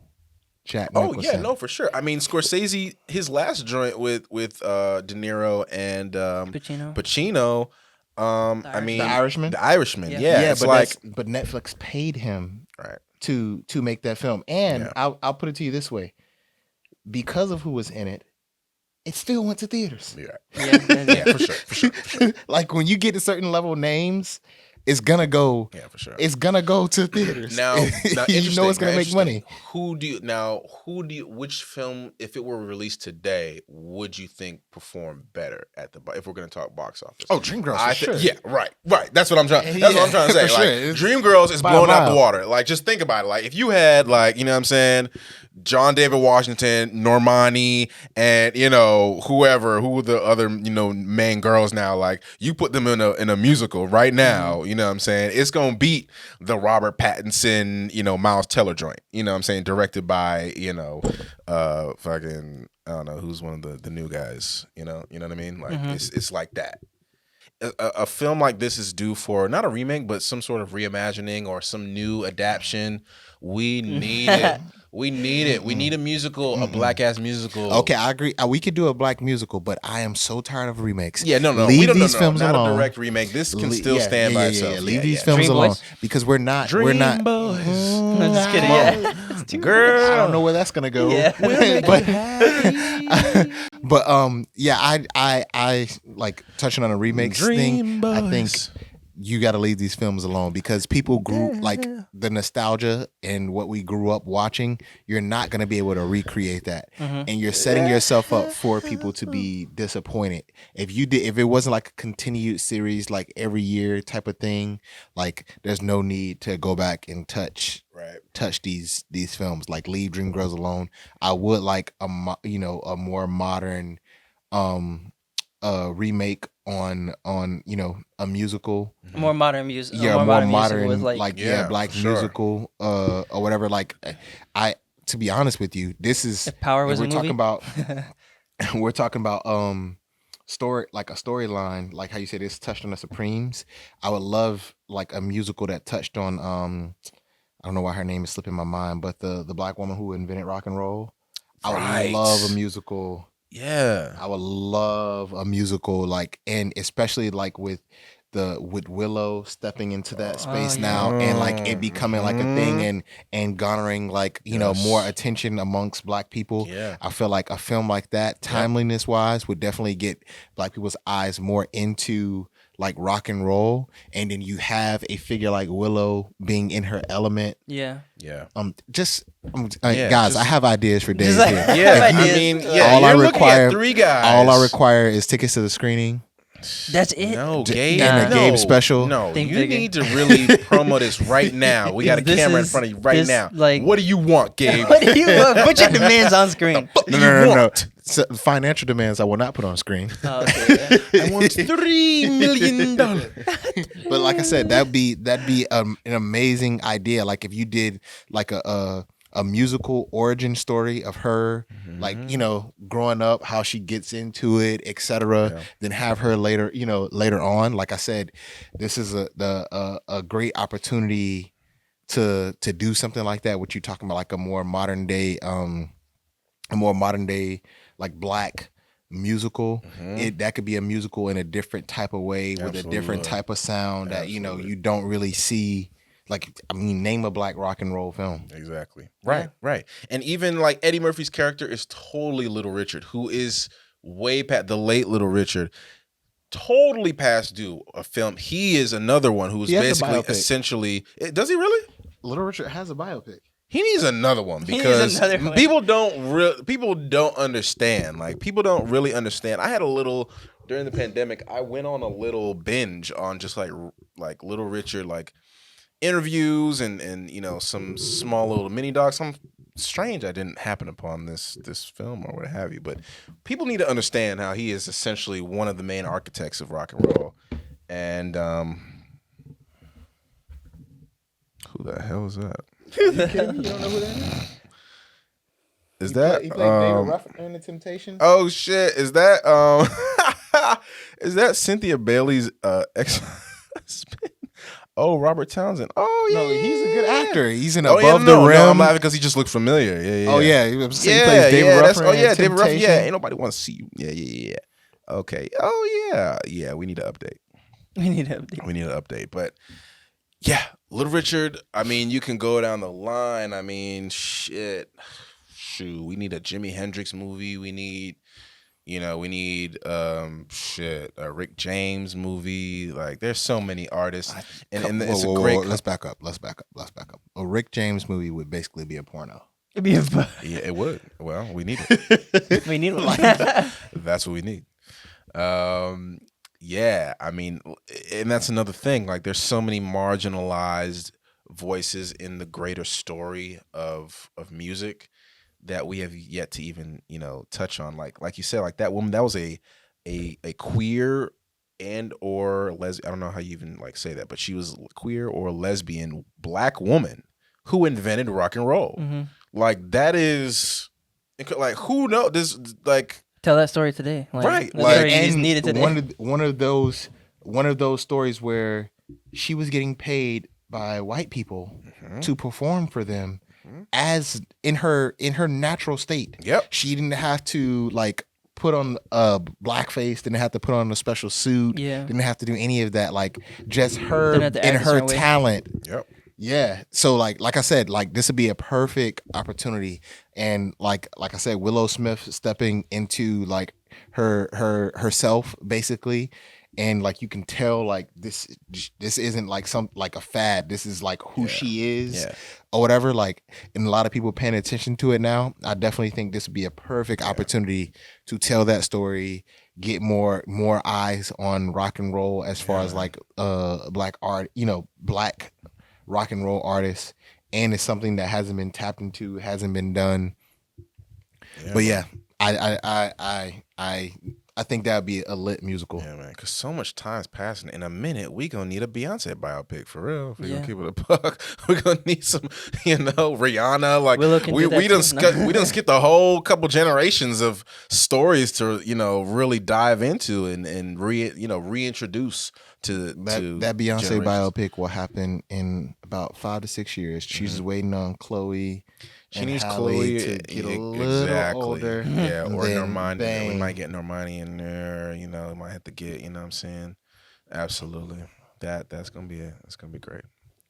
[SPEAKER 3] Jack
[SPEAKER 2] Oh
[SPEAKER 3] Nicholson.
[SPEAKER 2] yeah, no, for sure. I mean, Scorsese, his last joint with De Niro and Pacino. I mean,
[SPEAKER 3] The Irishman.
[SPEAKER 2] The Irishman.
[SPEAKER 1] Yeah.
[SPEAKER 2] Yeah, it's
[SPEAKER 3] but
[SPEAKER 2] like
[SPEAKER 3] but Netflix paid him
[SPEAKER 2] right.
[SPEAKER 3] to make that film, and I'll put it to you this way: because of who was in it, it still went to theaters.
[SPEAKER 2] Yeah, for sure.
[SPEAKER 3] Like when you get to certain level names, it's gonna go.
[SPEAKER 2] Yeah, for sure.
[SPEAKER 3] It's gonna go to theaters.
[SPEAKER 2] Now
[SPEAKER 3] you know it's gonna make money.
[SPEAKER 2] Which film, if it were released today, would you think performed better if we're gonna talk box office?
[SPEAKER 3] Oh, Dreamgirls, for sure.
[SPEAKER 2] Yeah, right. That's what I'm trying to say.
[SPEAKER 3] For
[SPEAKER 2] Like,
[SPEAKER 3] sure.
[SPEAKER 2] Dreamgirls is
[SPEAKER 3] By a
[SPEAKER 2] blown out
[SPEAKER 3] mile.
[SPEAKER 2] the water. Like, just think about it. Like, if you had, like, you know what I'm saying, John David Washington, Normani, and whoever, who were the other main girls now, like, you put them in a musical right now, you know what I'm saying, it's gonna beat the Robert Pattinson, Miles Teller joint, you know what I'm saying, directed by fucking, I don't know who's one of the new guys, you know what I mean, like it's like that. a film like this is due for not a remake, but some sort of reimagining or some new adaptation. We need it. We need it. We need a musical, a black ass musical.
[SPEAKER 3] Okay, I agree. We could do a black musical, but I am so tired of remakes.
[SPEAKER 2] Yeah, no.
[SPEAKER 3] Leave these films
[SPEAKER 2] not
[SPEAKER 3] alone.
[SPEAKER 2] a direct remake. This can still stand by itself.
[SPEAKER 3] Yeah. Leave these films alone because we're not.
[SPEAKER 2] Dream
[SPEAKER 3] we're not.
[SPEAKER 2] Boys.
[SPEAKER 1] No, just kidding. Yeah.
[SPEAKER 2] Girl,
[SPEAKER 3] I don't know where that's gonna go.
[SPEAKER 1] Yeah.
[SPEAKER 3] but I like touching on a remakes thing.
[SPEAKER 2] Boys.
[SPEAKER 3] I think you got to leave these films alone because people grew like the nostalgia and what we grew up watching. You're not going to be able to recreate that, and you're setting yourself up for people to be disappointed. If it wasn't like a continued series, like every year type of thing, like there's no need to go back and touch these films. Like leave Dreamgirls alone. I would like a more modern remake on a musical,
[SPEAKER 1] more modern music.
[SPEAKER 3] Yeah, more modern
[SPEAKER 1] with
[SPEAKER 3] black musical, or whatever. Like, to be honest with you, this is
[SPEAKER 1] if Power was
[SPEAKER 3] we're
[SPEAKER 1] a movie.
[SPEAKER 3] talking about. We're talking about story, like a storyline, like how you said it's touched on the Supremes. I would love like a musical that touched on I don't know why her name is slipping my mind, but the black woman who invented rock and roll. I would love a musical.
[SPEAKER 2] Yeah,
[SPEAKER 3] I would love a musical, like, and especially like with Willow stepping into that space now, and like it becoming like a thing and garnering like more attention amongst black people.
[SPEAKER 2] Yeah,
[SPEAKER 3] I feel like a film like that, timeliness wise, would definitely get black people's eyes more into like rock and roll, and then you have a figure like Willow being in her element.
[SPEAKER 1] Yeah.
[SPEAKER 3] Guys, I have ideas for days
[SPEAKER 1] like,
[SPEAKER 3] here.
[SPEAKER 1] Yeah,
[SPEAKER 2] I mean,
[SPEAKER 3] all I require,
[SPEAKER 2] 3 guys.
[SPEAKER 3] all I require is tickets to the screening.
[SPEAKER 1] That's it.
[SPEAKER 2] No, Gabe.
[SPEAKER 3] And a Gabe special.
[SPEAKER 2] No,
[SPEAKER 1] Think
[SPEAKER 2] you
[SPEAKER 1] bigger.
[SPEAKER 2] need to really promo this right now. We got a camera in front of you right now.
[SPEAKER 1] Like,
[SPEAKER 2] what do you want, Gabe?
[SPEAKER 1] What do you want? Put your demands on screen.
[SPEAKER 3] No. So, financial demands I will not put on screen.
[SPEAKER 1] Oh, okay, yeah.
[SPEAKER 2] I want $3 million.
[SPEAKER 3] But like I said, that'd be an amazing idea. Like if you did like a musical origin story of her, like growing up, how she gets into it, etc. Then have her later on. Like I said, this is a great opportunity to do something like that. What you're talking about, like a more modern day like black musical. That could be a musical in a different type of way with a different type of sound that you don't really see. Like, I mean, name a black rock and roll film.
[SPEAKER 2] Exactly. Right. And even like Eddie Murphy's character is totally Little Richard, who is way past the late Little Richard, totally past due a film. He is another one who's basically essentially. Does he really?
[SPEAKER 3] Little Richard has a biopic.
[SPEAKER 2] He needs another one because people don't understand. Like people don't really understand. I had a little during the pandemic. I went on a little binge on just like Little Richard, like interviews and some small little mini docs. I'm strange I didn't happen upon this film or what have you. But people need to understand how he is essentially one of the main architects of rock and roll. And who the hell is that?
[SPEAKER 3] Are you kidding me? You don't know who that is?
[SPEAKER 2] Is that
[SPEAKER 3] he played David Ruffin in The Temptations?
[SPEAKER 2] Oh shit! Is that is that Cynthia Bailey's ex husband? Oh, Robert Townsend. Oh yeah,
[SPEAKER 3] no, he's a good actor. He's in
[SPEAKER 2] Above
[SPEAKER 3] the Rim.
[SPEAKER 2] No, I'm laughing because he just looked familiar. Yeah.
[SPEAKER 3] Oh yeah, he plays David Ruffin.
[SPEAKER 2] David Ruffin. Yeah, ain't nobody wants to see you. Yeah. Okay. Oh yeah. We need to update. We need an update. But yeah, Little Richard. I mean, you can go down the line. I mean, shoot. We need a Jimi Hendrix movie. We need a Rick James movie. Like, there's so many artists, it's a great.
[SPEAKER 3] Let's back up. A Rick James movie would basically be a porno.
[SPEAKER 1] It'd be
[SPEAKER 2] Yeah, it would. Well, we need it.
[SPEAKER 1] We need one.
[SPEAKER 2] That's what we need. Yeah, I mean, and that's another thing. Like, there's so many marginalized voices in the greater story of music that we have yet to even, touch on. Like you said, like that woman, that was a queer and or lesbian. I don't know how you even like say that, but she was queer or lesbian black woman who invented rock and roll.
[SPEAKER 1] Mm-hmm.
[SPEAKER 2] Like, that is like, who knows? This like.
[SPEAKER 1] Tell that story today.
[SPEAKER 2] Right.
[SPEAKER 1] Like, and needed today.
[SPEAKER 3] One of those one of those stories where she was getting paid by white people to perform for them as in her natural state.
[SPEAKER 2] Yep.
[SPEAKER 3] She didn't have to like put on a blackface, didn't have to put on a special suit, didn't have to do any of that. Like just her in her talent.
[SPEAKER 2] Yep.
[SPEAKER 3] Yeah. So like I said, like this would be a perfect opportunity. And like I said, Willow Smith stepping into like herself basically. And like you can tell like this isn't like like a fad. This is like who she is or whatever. Like, and a lot of people paying attention to it now. I definitely think this would be a perfect opportunity to tell that story, get more eyes on rock and roll as far as like black art, black rock and roll artists. And it's something that hasn't been tapped into, hasn't been done. Yeah, but yeah, I think that would be a lit musical.
[SPEAKER 2] Yeah, man, because so much time's passing. In a minute, we gonna need a Beyonce biopic for real. If we gonna keep it a buck, we gonna need some, Rihanna. Like we done skip the whole couple generations of stories to really dive into and reintroduce to
[SPEAKER 3] that Beyonce biopic will happen in about 5 to 6 years. She's waiting on Chloe.
[SPEAKER 2] She needs
[SPEAKER 3] Halle
[SPEAKER 2] Chloe
[SPEAKER 3] to get a little older.
[SPEAKER 2] Yeah, or Normani. We might get Normani in there. We might have to get. You know what I'm saying? Absolutely. That's gonna be great.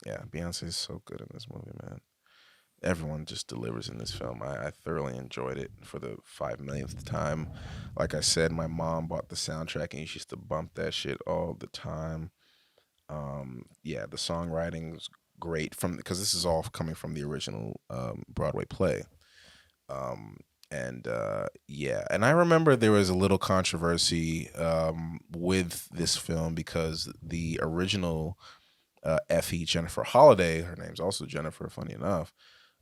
[SPEAKER 2] Yeah, Beyonce is so good in this movie, man. Everyone just delivers in this film. I thoroughly enjoyed it for the 5 millionth time. Like I said, my mom bought the soundtrack and she used to bump that shit all the time. The songwriting was great because this is all coming from the original Broadway play. And I remember there was a little controversy with this film because the original Effie, Jennifer Holliday, her name's also Jennifer, funny enough,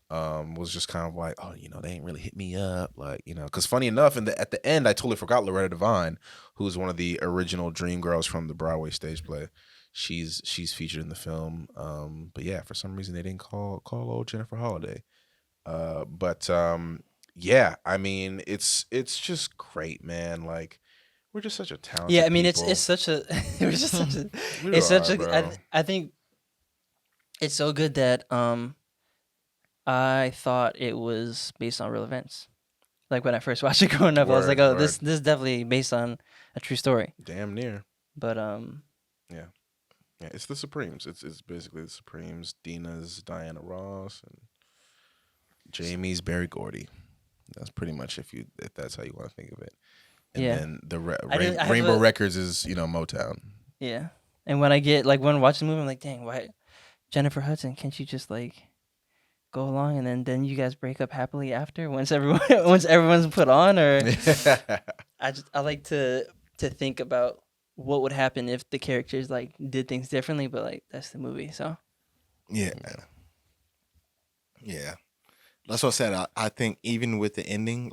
[SPEAKER 2] was just kind of like, oh, they ain't really hit me up, like, because funny enough, at the end, I totally forgot Loretta Devine, who's one of the original Dreamgirls from the Broadway stage play. She's featured in the film, but yeah, for some reason they didn't call old Jennifer Holliday. I mean, it's just great, man. Like, we're just such a talented.
[SPEAKER 1] Yeah, I mean,
[SPEAKER 2] people.
[SPEAKER 1] it's such a we're just such a it's such a I think it's so good that I thought it was based on real events. Like when I first watched it growing up, I was like, oh, this is definitely based on a true story.
[SPEAKER 2] Damn near.
[SPEAKER 1] But
[SPEAKER 2] yeah, it's the Supremes. It's basically the Supremes. Dina's Diana Ross and Jamie's Berry Gordy. That's pretty much if that's how you want to think of it. And then the Rainbow Records is Motown.
[SPEAKER 1] Yeah, and when I get when I watch the movie, I'm like, dang, why Jennifer Hudson? Can't you just go along and then you guys break up happily after once everyone's put on? Or I like to think about what would happen if the characters did things differently, but that's the movie, so
[SPEAKER 3] yeah. That's what I said. I think even with the ending,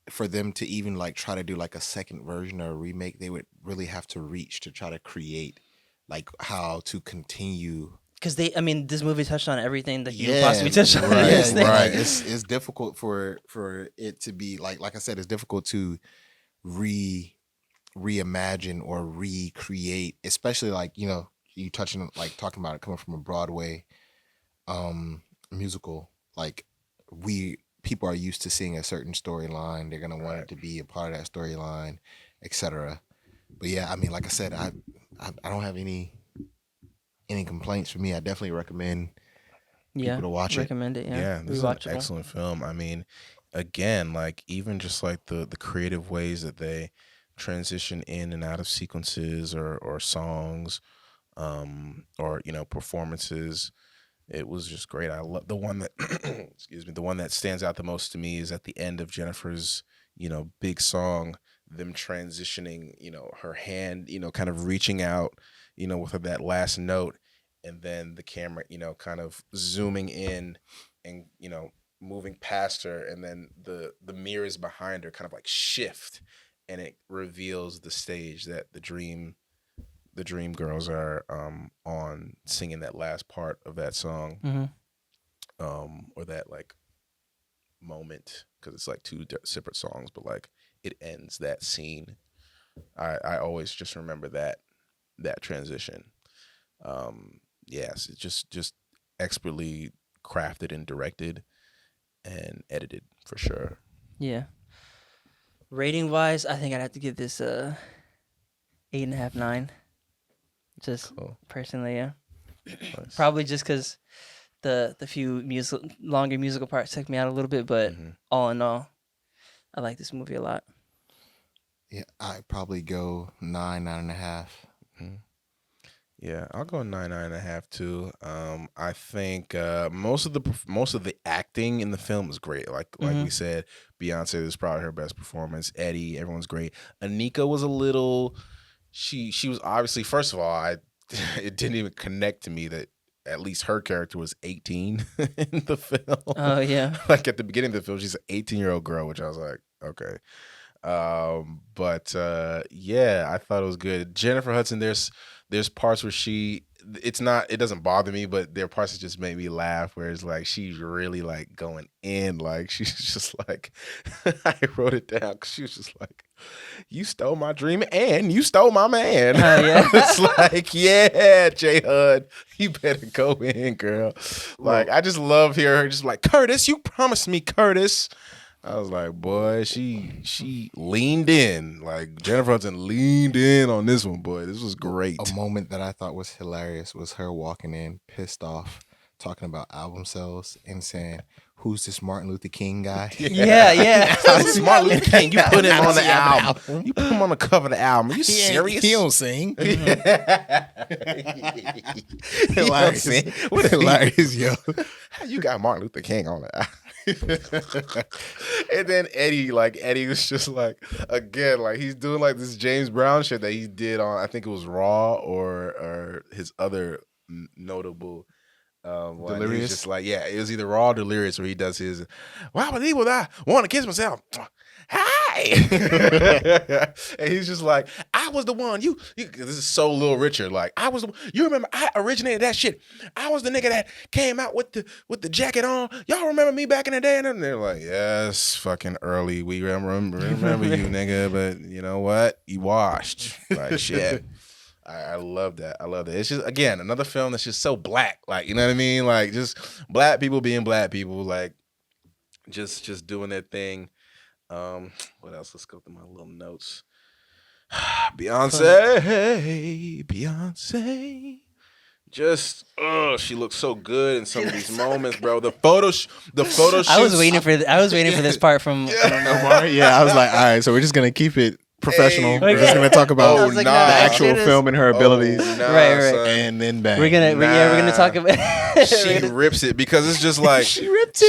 [SPEAKER 3] for them to even try to do a second version or a remake, they would really have to reach to try to create how to continue.
[SPEAKER 1] Because this movie touched on everything that you possibly touched on.
[SPEAKER 3] Right. It's difficult for it to be like I said, it's difficult to reimagine or recreate, especially you touching talking about it coming from a Broadway musical. People are used to seeing a certain storyline. They're gonna want it to be a part of that storyline, etc. But yeah, like I said, I don't have any complaints. For me, I definitely recommend people to watch it.
[SPEAKER 1] Recommend it.
[SPEAKER 2] Yeah, this is an excellent film. Again, even just the creative ways that they transition in and out of sequences or songs, or performances. It was just great. I love the one that the one that stands out the most to me is at the end of Jennifer's big song, them transitioning, her hand, kind of reaching out, with that last note, and then the camera, kind of zooming in and, moving past her, and then the mirrors behind her kind of shift, and it reveals the stage that the Dreamgirls are on, singing that last part of that song, or that moment, because it's two separate songs, but it ends that scene. I always just remember that transition. Yes, it's just expertly crafted and directed and edited for sure.
[SPEAKER 1] Yeah. Rating wise, I think I'd have to give this 8.5, 9. Just
[SPEAKER 2] Cool.
[SPEAKER 1] personally, yeah.
[SPEAKER 2] Nice.
[SPEAKER 1] Probably just because the few longer musical parts took me out a little bit, but all in all, I like this movie a lot.
[SPEAKER 3] Yeah, I'd probably go 9, 9.5.
[SPEAKER 2] Yeah, I'll go 9, 9.5 too. I think most of the acting in the film is great. Like we said, Beyonce is probably her best performance. Eddie, everyone's great. Anika was a little. She was obviously, first of all, it didn't even connect to me that at least her character was 18 in the film.
[SPEAKER 1] Oh yeah.
[SPEAKER 2] Like at the beginning of the film, she's an 18-year-old girl, which I was like, okay. But yeah, I thought it was good. Jennifer Hudson, there's parts where it doesn't bother me, but there are parts that just make me laugh where it's like she's really like going in, like she's just like I wrote it down because she was just like, you stole my dream and you stole my man.
[SPEAKER 1] Yeah.
[SPEAKER 2] It's like, yeah, J Hud, you better go in, girl. Like I just love hearing her just like, Curtis, you promised me, Curtis. I was like, boy, she leaned in. Like Jennifer Hudson leaned in on this one, boy. This was great.
[SPEAKER 3] A moment that I thought was hilarious was her walking in, pissed off, talking about album sales and saying, "Who's this Martin Luther King guy?"
[SPEAKER 1] Yeah.
[SPEAKER 2] This is Martin Luther King. You put him on the album. You put him on the cover of the album. Are you serious?
[SPEAKER 3] He don't sing.
[SPEAKER 2] Hilarious.
[SPEAKER 3] Hilarious, yo.
[SPEAKER 2] You got Martin Luther King on it. And then Eddie was just like, again, like he's doing like this James Brown shit that he did on, I think it was Raw or his other notable one.
[SPEAKER 3] Delirious.
[SPEAKER 2] He's just like, yeah, it was either Raw or Delirious where he does his, why would he would I want to kiss myself? Hi. And he's just like, I was the one. You this is so Little Richard. Like, I was you remember I originated that shit. I was the nigga that came out with the jacket on. Y'all remember me back in the day? And they're like, yes, fucking early. We remember you, nigga, but you know what? You washed. Like shit. I love that. I love that. It's just, again, another film that's just so black. Like, you know what I mean? Like just black people being black people, like just doing their thing. What else? Let's go through my little notes. Beyonce. Just she looks so good in some of these moments, bro. The photo shoots.
[SPEAKER 1] I was waiting for this part from Omar.
[SPEAKER 3] Yeah, I was like, all right, so we're just gonna keep it professional. We're just gonna talk about the actual film and her abilities,
[SPEAKER 1] right,
[SPEAKER 3] and then bang.
[SPEAKER 1] We're gonna talk about.
[SPEAKER 2] She rips it because it's just like she rips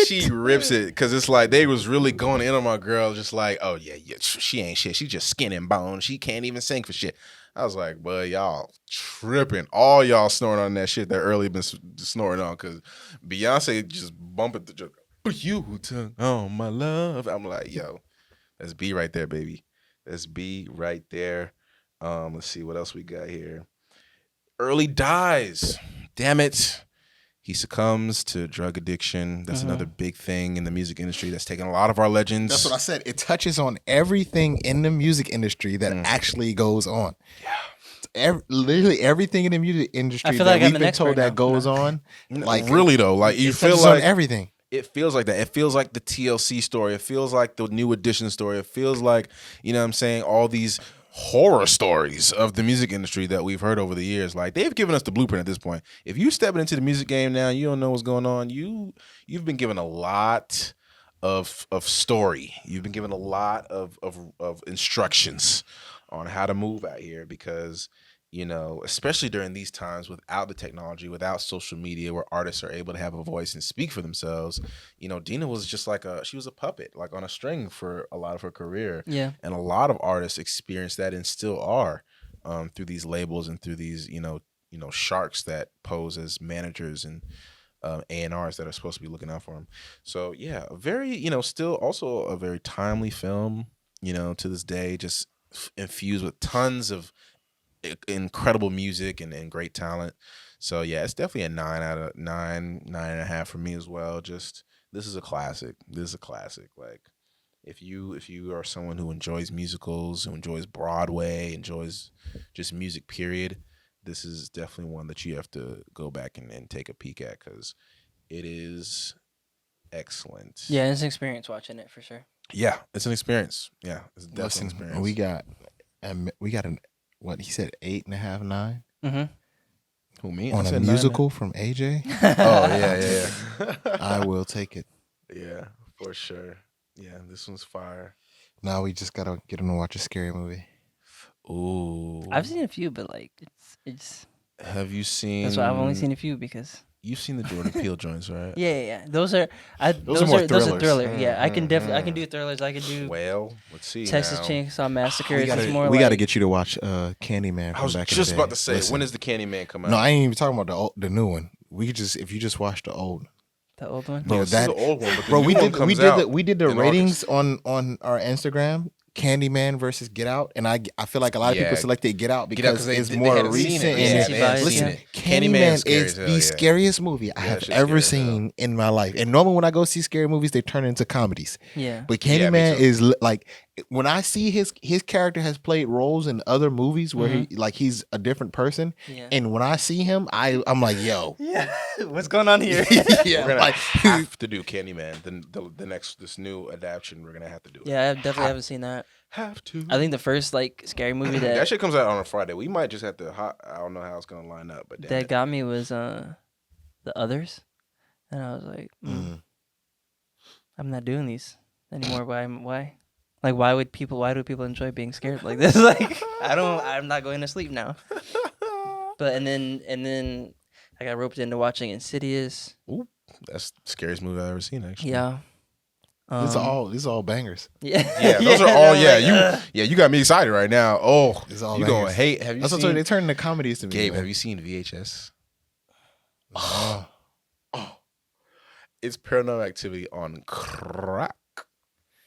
[SPEAKER 2] it because it's like they was really going in on my girl, just like, oh yeah, she ain't shit. She just skin and bone. She can't even sing for shit. I was like, boy, y'all tripping. All y'all snoring on that shit that early been snoring on because Beyonce just bumping the joke. You took on my love. I'm like, yo, that's B right there, baby. That's B right there. Let's see what else we got here. Early dies. Damn it. He succumbs to drug addiction. That's another big thing in the music industry that's taken a lot of our legends.
[SPEAKER 3] That's what I said. It touches on everything in the music industry that actually goes on. Yeah. Literally everything in the music industry that we've been told that goes on.
[SPEAKER 2] Like really though, like you feel
[SPEAKER 3] like everything.
[SPEAKER 2] It feels like that. It feels like the TLC story. It feels like the New Edition story. It feels like, you know what I'm saying, all these horror stories of the music industry that we've heard over the years. Like they've given us the blueprint at this point. If you stepping into the music game now, you don't know what's going on. You've been given a lot of story. You've been given a lot of instructions on how to move out here because, you know, especially during these times without the technology, without social media, where artists are able to have a voice and speak for themselves. You know, Dina was just like she was a puppet, like on a string for a lot of her career. Yeah. And a lot of artists experience that and still are through these labels and through these, you know, sharks that pose as managers and A&Rs that are supposed to be looking out for them. So yeah, a very, you know, still also a very timely film, you know, to this day, just infused with tons of incredible music and great talent. So yeah, it's definitely a 9 out of 9.5 for me as well. Just this is a classic. Like, if you are someone who enjoys musicals, who enjoys Broadway, enjoys just music, period, this is definitely one that you have to go back and take a peek at because it is excellent.
[SPEAKER 1] Yeah, it's an experience watching it for sure.
[SPEAKER 2] Yeah, it's an experience. Yeah, it's definitely an experience.
[SPEAKER 3] We got what he said 8.5, 9.
[SPEAKER 1] Mm-hmm.
[SPEAKER 2] Who, me?
[SPEAKER 3] On a musical from AJ.
[SPEAKER 2] Oh yeah.
[SPEAKER 3] I will take it.
[SPEAKER 2] Yeah, for sure. Yeah, this one's fire.
[SPEAKER 3] Now we just gotta get him to watch a scary movie.
[SPEAKER 2] Ooh,
[SPEAKER 1] I've seen a few, but like it's.
[SPEAKER 2] Have you seen?
[SPEAKER 1] That's why I've only seen a few because.
[SPEAKER 2] You've seen the Jordan Peele joints, right?
[SPEAKER 1] Yeah. Those are
[SPEAKER 3] those are
[SPEAKER 1] thriller. Yeah, I can definitely I can do thrillers. I can do.
[SPEAKER 2] Well, let's see.
[SPEAKER 1] Texas Chainsaw Massacre.
[SPEAKER 3] We gotta get you to watch Candyman.
[SPEAKER 2] I was just about to say, when does the Candyman come out?
[SPEAKER 3] No, I ain't even talking about the new one. If you just watch the old.
[SPEAKER 1] The old one.
[SPEAKER 2] No, this is the old one. But the
[SPEAKER 3] bro,
[SPEAKER 2] new
[SPEAKER 3] we
[SPEAKER 2] one
[SPEAKER 3] did
[SPEAKER 2] comes out
[SPEAKER 3] we did the
[SPEAKER 2] in
[SPEAKER 3] ratings
[SPEAKER 2] August.
[SPEAKER 3] on our Instagram. Candyman versus Get Out, and I feel like a lot of people selected Get Out because it's more recent. Listen, Candyman is the scariest movie I have ever seen in my life. And normally when I go see scary movies, they turn into comedies.
[SPEAKER 1] Yeah,
[SPEAKER 3] but Candyman is like when I see his character has played roles in other movies where he's a different person, and when I see him, I'm like, yo,
[SPEAKER 1] what's going on here?
[SPEAKER 2] We're gonna have to do Candyman. This new adaptation, we're gonna have to do it.
[SPEAKER 1] Yeah, I definitely haven't seen that.
[SPEAKER 2] Have to.
[SPEAKER 1] I think the first like scary movie that
[SPEAKER 2] shit comes out on a Friday. We might just have to. I don't know how it's gonna line up, but
[SPEAKER 1] that got me was The Others, and I was like, I'm not doing these anymore. Why? Like, why do people enjoy being scared like this? Like, I'm not going to sleep now. But and then I got roped into watching Insidious.
[SPEAKER 2] Ooh, that's the scariest movie I've ever seen. Actually,
[SPEAKER 1] Yeah.
[SPEAKER 3] These are all bangers.
[SPEAKER 1] Yeah,
[SPEAKER 2] those are all. You got me excited right now. Oh,
[SPEAKER 3] it's all
[SPEAKER 2] you
[SPEAKER 3] bangers.
[SPEAKER 2] Gonna hate? Have you?
[SPEAKER 3] That's
[SPEAKER 2] seen?
[SPEAKER 3] They turn into comedies to me.
[SPEAKER 2] Gabe,
[SPEAKER 3] man.
[SPEAKER 2] have you seen VHS?
[SPEAKER 3] Oh,
[SPEAKER 2] it's Paranormal Activity on crack.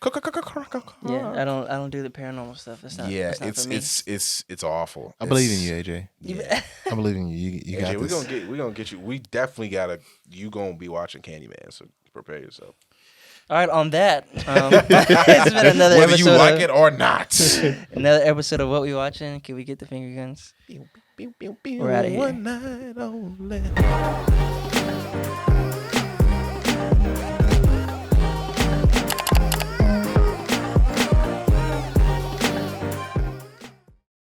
[SPEAKER 1] Yeah, I don't do the paranormal stuff. That's not.
[SPEAKER 2] Yeah,
[SPEAKER 1] that's not for me.
[SPEAKER 2] it's awful.
[SPEAKER 3] I believe in you, AJ.
[SPEAKER 2] Yeah.
[SPEAKER 3] I believe in you. You got
[SPEAKER 2] AJ,
[SPEAKER 3] this.
[SPEAKER 2] we're gonna get you. We definitely gotta. You gonna be watching Candyman, so prepare yourself.
[SPEAKER 1] All right, on that, it's been another
[SPEAKER 2] whether
[SPEAKER 1] episode
[SPEAKER 2] you like it or not.
[SPEAKER 1] Another episode of What We Watching. Can we get the finger guns? We're out of here.
[SPEAKER 2] One night only.